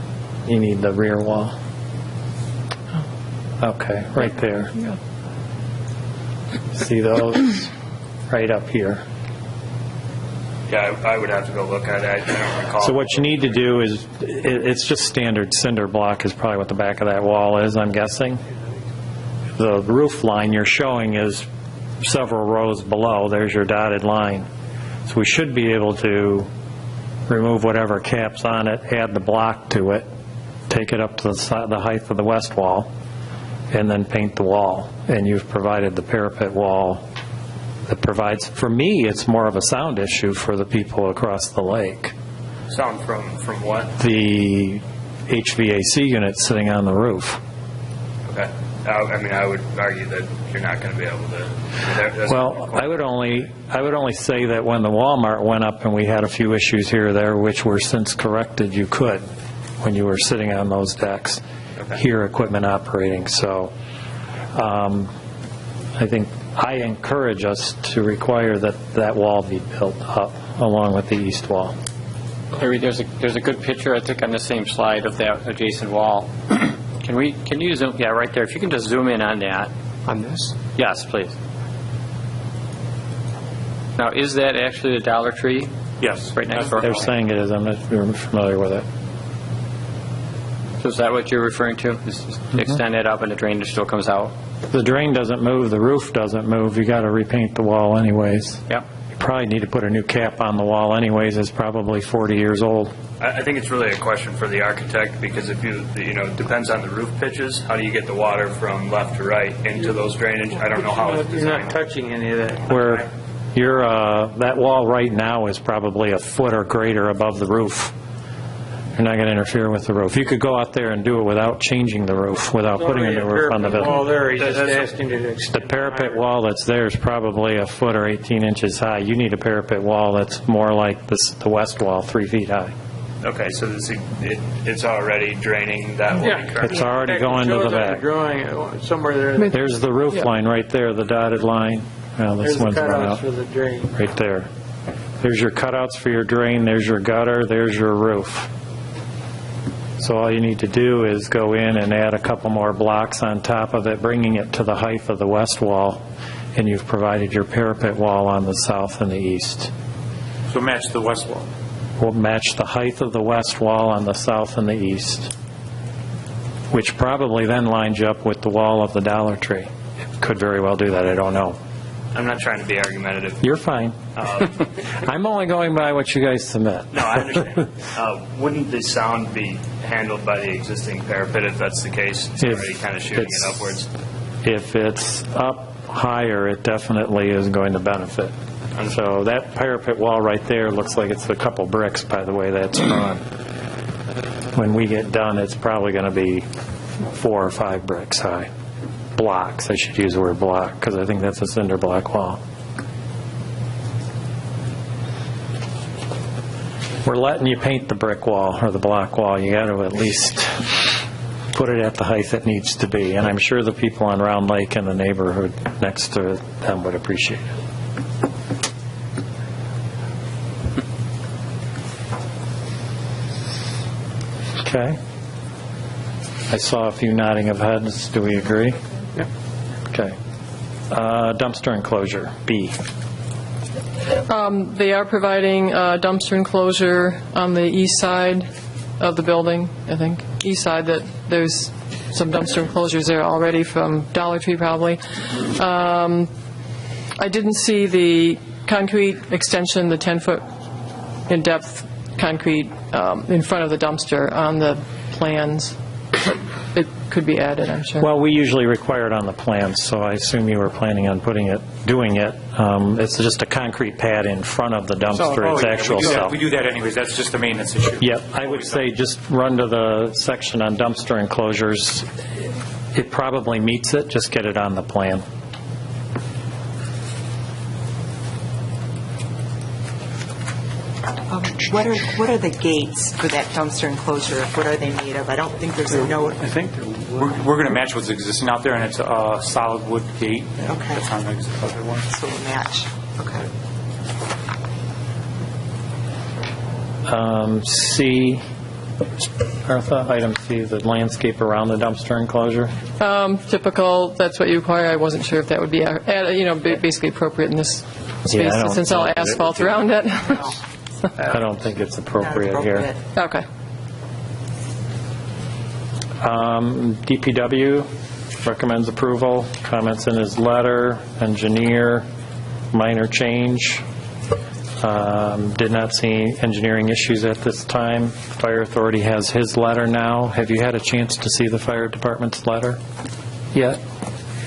Speaker 1: You need the rear wall. Okay, right there. See those? Right up here.
Speaker 10: Yeah, I would have to go look at it. I don't recall.
Speaker 1: So what you need to do is, it's just standard cinder block is probably what the back of that wall is, I'm guessing. The roof line you're showing is several rows below. There's your dotted line. So we should be able to remove whatever caps on it, add the block to it, take it up to the height of the west wall, and then paint the wall. And you've provided the parapet wall that provides, for me, it's more of a sound issue for the people across the lake.
Speaker 10: Sound from what?
Speaker 1: The HVAC unit sitting on the roof.
Speaker 10: Okay. I would argue that you're not going to be able to.
Speaker 1: Well, I would only say that when the Walmart went up and we had a few issues here or there, which were since corrected, you could. when you were sitting on those decks, hear equipment operating. So I think I encourage us to require that wall be built up along with the east wall.
Speaker 9: Larry, there's a good picture, I think, on the same slide of that adjacent wall. Can you zoom? Yeah, right there. If you can just zoom in on that.
Speaker 5: On this?
Speaker 9: Yes, please. Now, is that actually the Dollar Tree?
Speaker 11: Yes.
Speaker 9: Right next door?
Speaker 1: They're saying it is. I'm not familiar with it.
Speaker 9: So is that what you're referring to? Extend it up and the drainage still comes out?
Speaker 1: The drain doesn't move, the roof doesn't move. You got to repaint the wall anyways.
Speaker 9: Yep.
Speaker 1: You probably need to put a new cap on the wall anyways. It's probably 40 years old.
Speaker 10: I think it's really a question for the architect, because if it depends on the roof pitches. How do you get the water from left to right into those drainage? I don't know how it's
Speaker 3: You're not
Speaker 10: designed.
Speaker 3: touching any of that.
Speaker 1: Where that wall right now is probably a foot or greater above the roof. You're not going to interfere with the roof. You could go out there and do it without changing the roof, without putting a new roof on the
Speaker 3: Well,
Speaker 1: building.
Speaker 3: there, he's just asking you to
Speaker 1: The
Speaker 3: extend.
Speaker 1: parapet wall that's there is probably a foot or 18 inches high. You need a parapet wall that's more like the west wall, 3 feet high.
Speaker 10: Okay, so it's already draining that way.
Speaker 3: Yeah.
Speaker 10: correct?
Speaker 1: It's already going to the back.
Speaker 3: Drawing, somewhere there,
Speaker 1: There's the roof line right there, the dotted line. Well,
Speaker 3: there's
Speaker 1: this
Speaker 3: the
Speaker 1: one's run
Speaker 3: cutouts
Speaker 1: out.
Speaker 3: for the drain.
Speaker 1: Right there. There's your cutouts for your drain, there's your gutter, there's your roof. So all you need to do is go in and add a couple more blocks on top of it, bringing it to the height of the west wall, and you've provided your parapet wall on the south and the east.
Speaker 11: So match the west wall.
Speaker 1: Will match the height of the west wall on the south and the east, which probably then lines you up with the wall of the Dollar Tree. It could very well do that, I don't know.
Speaker 10: I'm not trying to be argumentative.
Speaker 1: You're fine. I'm only going by what you guys submit.
Speaker 10: No, I understand. Wouldn't the sound be handled by the existing parapet if that's the case? It's already kind of shooting it upwards.
Speaker 1: If it's up higher, it definitely is going to benefit. And so that parapet wall right there looks like it's a couple bricks, by the way that's drawn. When we get done, it's probably going to be 4 or 5 bricks high. Blocks, I should use the word block, because I think that's a cinder block wall. We're letting you paint the brick wall or the block wall. You got to at least put it at the height it needs to be. And I'm sure the people on Round Lake and the neighborhood next to them would appreciate it. Okay. I saw a few nodding of heads. Do we agree?
Speaker 3: Yep.
Speaker 1: Okay. Dumpster enclosure, B.
Speaker 12: They are providing a dumpster enclosure on the east side of the building, I think. East side, that there's some dumpster enclosures there already from Dollar Tree probably. I didn't see the concrete extension, the 10-foot in-depth concrete in front of the dumpster on the plans. It could be added, I'm sure.
Speaker 1: Well, we usually require it on the plans, so I assume you were planning on doing it. It's just a concrete pad in front of the dumpster. It's actual cell.
Speaker 11: We do that anyways. That's just a maintenance issue.
Speaker 1: Yep, I would say just run to the section on dumpster enclosures. It probably meets it, just get it on the plan.
Speaker 13: What are the gates for that dumpster enclosure? What are they made of? I don't think there's a note.
Speaker 11: I think we're going to match what's existing out there, and it's a solid wood gate.
Speaker 13: Okay.
Speaker 11: That's on the other one.
Speaker 13: So we'll match. Okay.
Speaker 1: C, Martha, item C, the landscape around the dumpster enclosure.
Speaker 12: Typical, that's what you require. I wasn't sure if that would be, basically appropriate in this space,
Speaker 1: I don't
Speaker 12: since all
Speaker 1: know that it
Speaker 12: asphalt
Speaker 1: would be.
Speaker 12: around it.
Speaker 1: I don't think it's
Speaker 13: Not
Speaker 1: appropriate here.
Speaker 13: appropriate.
Speaker 12: Okay.
Speaker 1: DPW recommends approval, comments in his letter, engineer, minor change. Did not see engineering issues at this time. Fire Authority has his letter now. Have you had a chance to see the fire department's letter yet?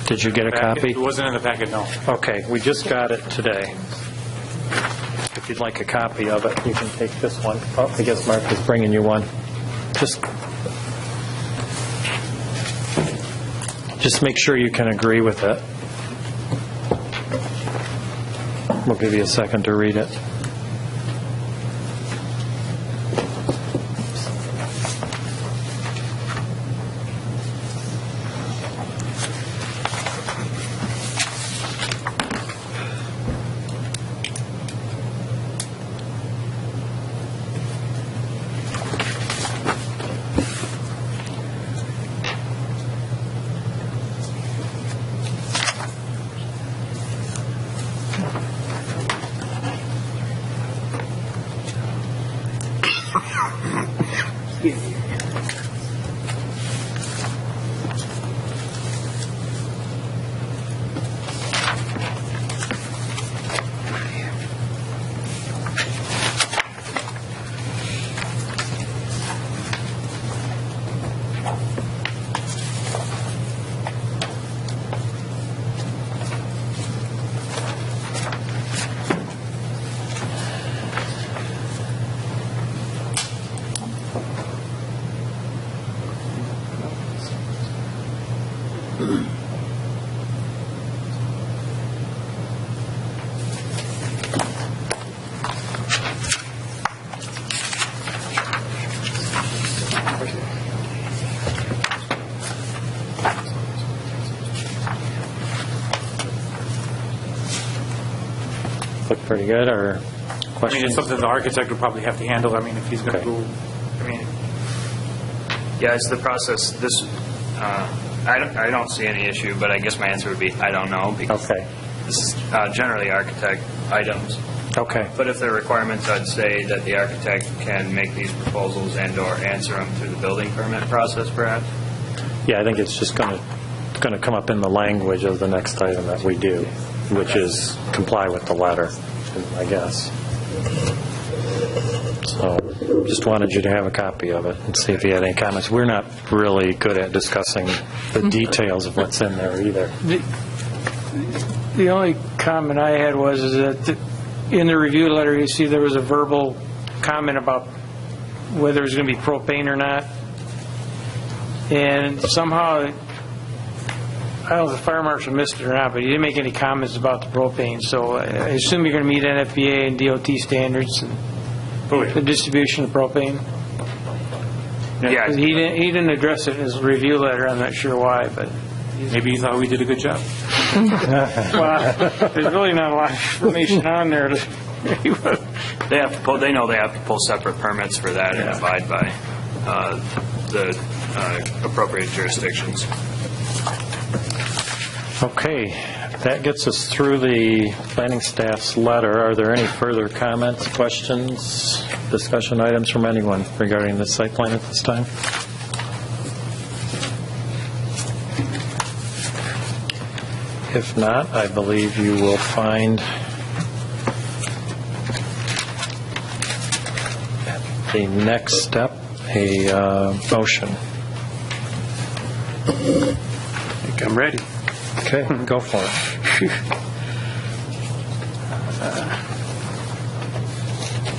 Speaker 1: Did you get a copy?
Speaker 11: It wasn't in the packet, no.
Speaker 1: Okay, we just got it today. If you'd like a copy of it, you can take this one. Oh, I guess Mark is bringing you one. Just make sure you can agree with it. We'll give you a second to read it. Look pretty good, or
Speaker 11: I mean, it's
Speaker 1: questions?
Speaker 11: something the architect would probably have to handle. I mean, if he's going to
Speaker 1: Okay.
Speaker 11: go, I mean,
Speaker 10: Yeah, it's the process. This, I don't see any issue, but I guess my answer would be, I don't know, because
Speaker 1: Okay,
Speaker 10: this is generally architect items.
Speaker 1: okay.
Speaker 10: But if there are requirements, I'd say that the architect can make these proposals and/or answer them through the building permit process, perhaps.
Speaker 1: Yeah, I think it's just going to come up in the language of the next item that we do, which is comply with the letter, I guess. So just wanted you to have a copy of it and see if you had any comments. We're not really good at discussing the details of what's in there either.
Speaker 3: The only comment I had was is that in the review letter, you see there was a verbal comment about whether it was going to be propane or not. And somehow, I don't know if the fire marshal missed it or not, but he didn't make any comments about the propane. So I assume you're going to meet NFPA and DOT standards and the distribution of propane.
Speaker 10: Yeah,
Speaker 3: He didn't address it in his review letter. I'm not sure why, but
Speaker 11: maybe you thought we did a good job.
Speaker 3: well, there's really not a lot of information on there.
Speaker 10: they have to pull. They know they have to pull separate permits for that and abide by the appropriate jurisdictions.
Speaker 1: Okay, that gets us through the planning staff's letter. Are there any further comments, questions, discussion items from anyone regarding the site plan at this time? If not, I believe you will find the next step a motion.
Speaker 3: I think I'm ready.
Speaker 1: Okay, go for it.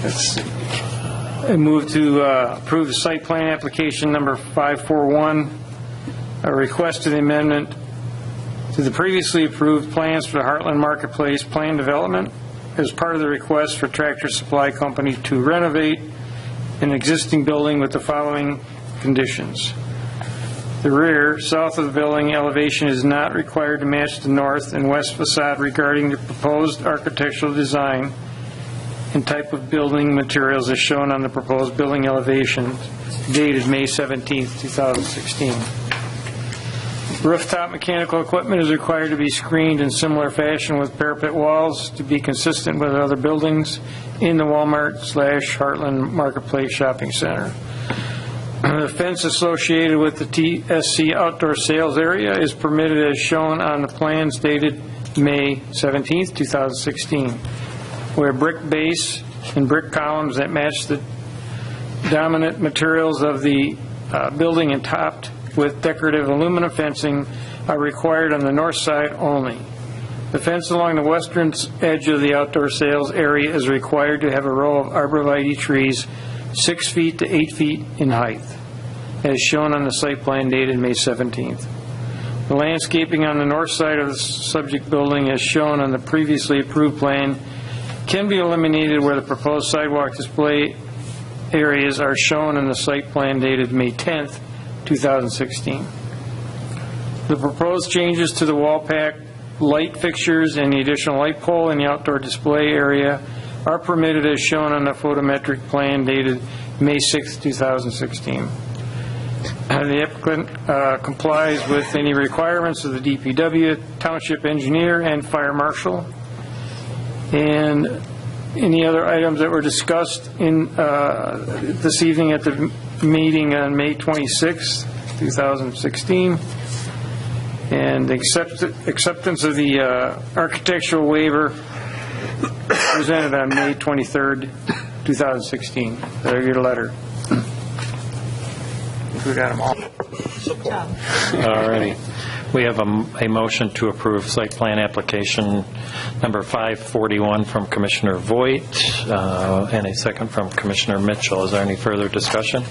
Speaker 3: Let's see. I move to approve the site plan application number 541, a request to the amendment to the previously approved plans for the Hartland Marketplace plan development as part of the request for Tractor Supply Company to renovate an existing building with the following conditions. The rear, south of the building elevation is not required to match the north and west facade regarding the proposed architectural design and type of building materials as shown on the proposed building elevation dated May 17, 2016. Rooftop mechanical equipment is required to be screened in similar fashion with parapet walls to be consistent with other buildings in the Walmart/Hartland Marketplace Shopping Center. The fence associated with the TSC outdoor sales area is permitted as shown on the plans dated May 17, 2016, where brick base and brick columns that match the dominant materials of the building and topped with decorative aluminum fencing are required on the north side only. The fence along the western edge of the outdoor sales area is required to have a row of arborvitae trees 6 feet to 8 feet in height, as shown on the site plan dated May 17th. The landscaping on the north side of the subject building, as shown on the previously approved plan, can be eliminated where the proposed sidewalk display areas are shown in the site plan dated May 10th, 2016. The proposed changes to the wall pack, light fixtures, and the additional light pole in the outdoor display area are permitted as shown on the photometric plan dated May 6, 2016. The applicant complies with any requirements of the DPW, Township Engineer, and Fire Marshal. And Any other items that were discussed in this evening at the meeting on May 26, 2016? And acceptance of the architectural waiver presented on May 23rd, 2016. Did I get a letter? We got them all.
Speaker 1: All righty. We have a motion to approve site plan application number 541 from Commissioner Voigt, and a second from Commissioner Mitchell. Is there any further discussion?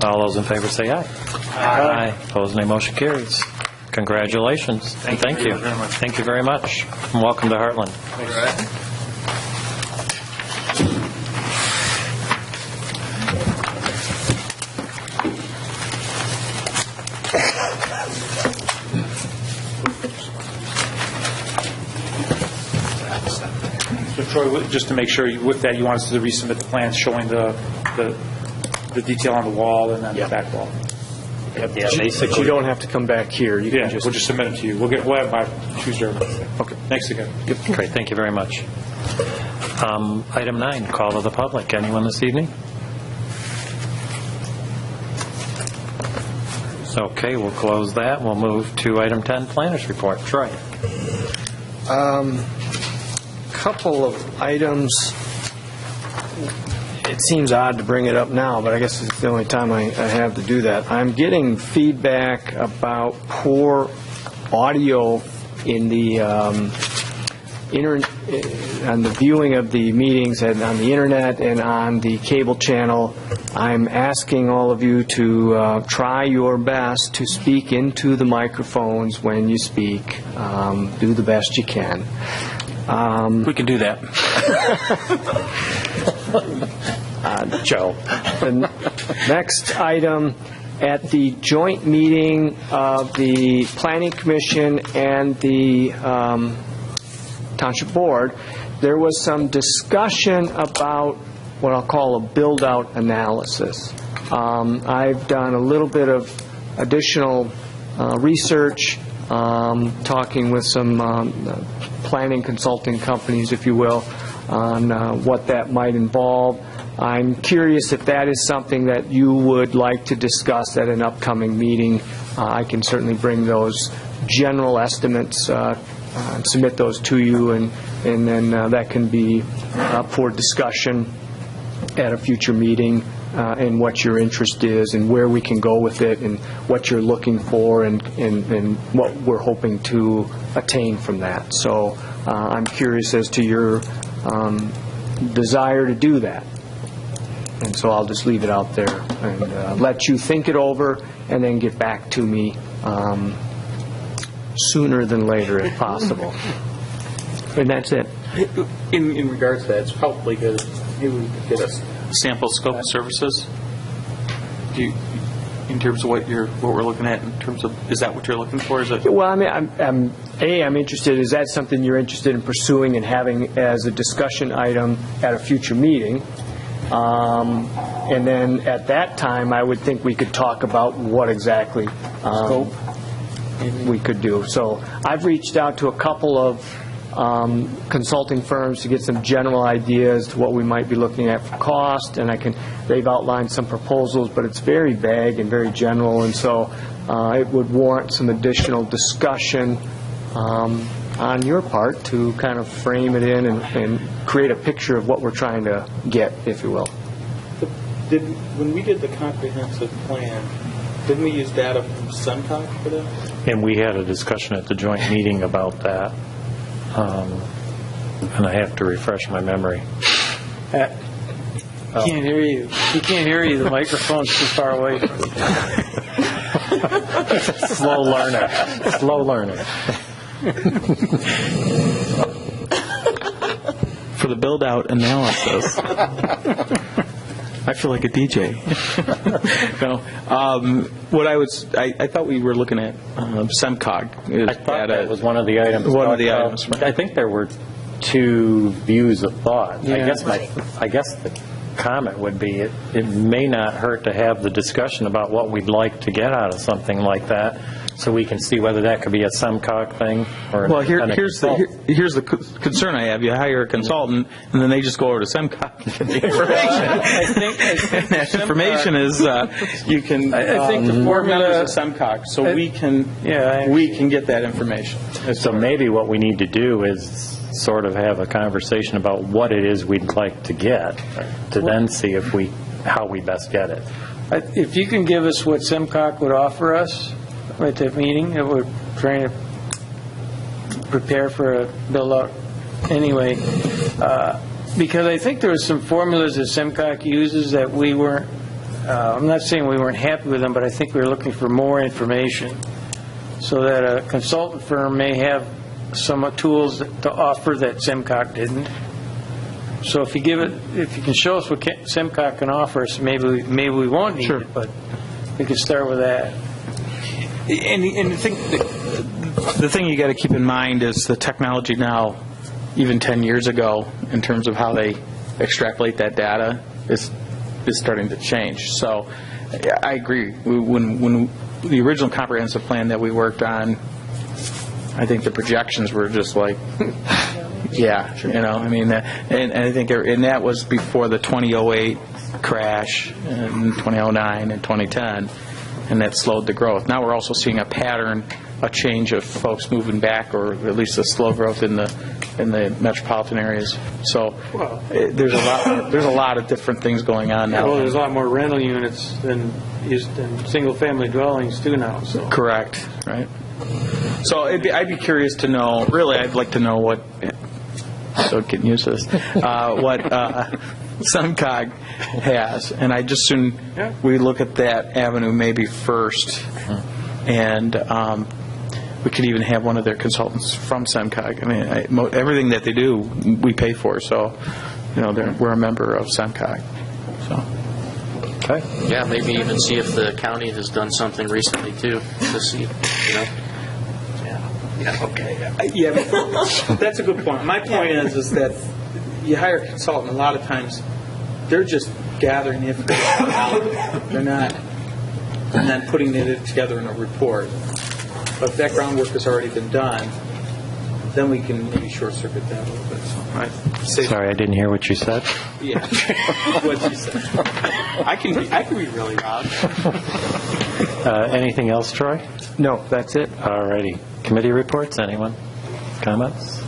Speaker 1: All those in favor say aye. Aye. Opposed, nay. Motion carries. Congratulations. And thank you. Thank you very much. And welcome to Hartland.
Speaker 11: So Troy, just to make sure, with that, you want us to resubmit the plans showing the detail on the wall and then the back wall?
Speaker 1: Yeah,
Speaker 5: But
Speaker 1: basically.
Speaker 5: you don't have to come back here. You
Speaker 11: Yeah,
Speaker 5: can just...
Speaker 11: we'll just submit them to you. We'll have by Tuesday or Wednesday. Okay, thanks again.
Speaker 1: Great, thank you very much. Item 9, call to the public. Anyone this evening? Okay, we'll close that. We'll move to item 10, planners report. Troy.
Speaker 5: Couple of items. It seems odd to bring it up now, but I guess it's the only time I have to do that. I'm getting feedback about poor audio in the on the viewing of the meetings and on the internet and on the cable channel. I'm asking all of you to try your best to speak into the microphones when you speak. Do the best you can.
Speaker 11: We can do that.
Speaker 5: Joe. The next item, at the joint meeting of the Planning Commission and the Township Board, there was some discussion about what I'll call a build-out analysis. I've done a little bit of additional research, talking with some planning consulting companies, if you will, on what that might involve. I'm curious if that is something that you would like to discuss at an upcoming meeting. I can certainly bring those general estimates, submit those to you, and then that can be for discussion at a future meeting, and what your interest is and where we can go with it and what you're looking for and what we're hoping to attain from that. So I'm curious as to your desire to do that. And so I'll just leave it out there and let you think it over and then get back to me sooner than later if possible. And that's it.
Speaker 6: In regards to that, it's probably good. Maybe we could get a
Speaker 11: Sample scope of services? Do you, in terms of what we're looking at, in terms of, is that what you're looking for? Is it?
Speaker 5: Well, I mean, I'm interested, is that something you're interested in pursuing and having as a discussion item at a future meeting? And then at that time, I would think we could talk about what exactly we could do. So I've reached out to a couple of consulting firms to get some general ideas to what we might be looking at for cost, and they've outlined some proposals, but it's very vague and very general, and so it would warrant some additional discussion on your part to kind of frame it in and create a picture of what we're trying to get, if you will.
Speaker 6: When we did the comprehensive plan, didn't we use data from SunCog for that?
Speaker 1: And we had a discussion at the joint meeting about that. And I have to refresh my memory.
Speaker 3: Can't hear you. He can't hear you. The microphone's too far away.
Speaker 1: Slow learner. Slow learner.
Speaker 14: For the build-out analysis. I feel like a DJ. No, what I thought we were looking at SEMCOG.
Speaker 1: I thought that was one of the items.
Speaker 14: One of the items.
Speaker 1: I think there were two views of thought.
Speaker 3: Yeah.
Speaker 1: I guess the comment would be it may not hurt to have the discussion about what we'd like to get out of something like that, So we can see whether that could be a SEMCOG thing or
Speaker 14: Well,
Speaker 1: an independent
Speaker 14: here's
Speaker 1: consultant.
Speaker 14: here's the concern I have. You hire a consultant, and then they just go over to SEMCOG and get the information.
Speaker 3: I think
Speaker 14: And that information is, you can.
Speaker 3: I think the formula-
Speaker 14: members of SEMCOG, so we can get that information.
Speaker 1: So maybe what we need to do is sort of have a conversation about what it is we'd like to get, to then see if how we best get it.
Speaker 3: If you can give us what SEMCOG would offer us at that meeting, that we're trying to prepare for a build-out anyway, because I think there were some formulas that SEMCOG uses that we weren't, I'm not saying we weren't happy with them, but I think we were looking for more information, so that a consultant firm may have some tools to offer that SEMCOG didn't. So if you can show us what SEMCOG can offer us, maybe we won't need it, but we could start with that.
Speaker 14: And the thing you got to keep in mind is the technology now, even 10 years ago, in terms of how they extrapolate that data, is starting to change. So I agree. When the original comprehensive plan that we worked on, I think the projections were just like, yeah, I mean, and I think, and that was before the 2008 crash, and 2009 and 2010, and that slowed the growth. Now we're also seeing a pattern, a change of folks moving back, or at least a slow growth in the metropolitan areas. So there's a lot of different things going on now.
Speaker 3: Well, there's a lot more rental units than single-family dwellings too now. So.
Speaker 14: Correct, right? So I'd be curious to know, really, I'd like to know what, so getting used to this, what SEMCOG has. And I just soon we look at that avenue maybe first, and we could even have one of their consultants from SEMCOG. I mean, everything that they do, we pay for, so, we're a member of SEMCOG. So.
Speaker 1: Okay.
Speaker 7: Yeah, maybe even see if the county has done something recently too, to see,
Speaker 6: Yeah, okay. Yeah, but that's a good point. My point is that you hire a consultant, a lot of times, they're just gathering information. They're not putting it together in a report. But if that groundwork has already been done, then we can maybe short-circuit that a little bit. So, right?
Speaker 1: Sorry, I didn't hear what you said.
Speaker 6: Yeah, what you said. I can be really loud.
Speaker 1: Anything else, Troy?
Speaker 5: No, that's it.
Speaker 1: All righty. Committee reports, anyone? Comments?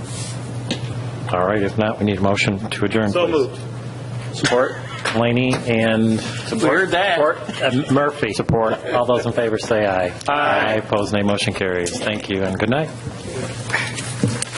Speaker 1: All right, if not, we need a motion to adjourn,
Speaker 6: So
Speaker 1: please.
Speaker 6: moved.
Speaker 1: Support. Laney and
Speaker 3: Heard that.
Speaker 1: Murphy. Support. All those in favor say aye. Aye. Opposed, nay. Motion carries. Thank you and good night.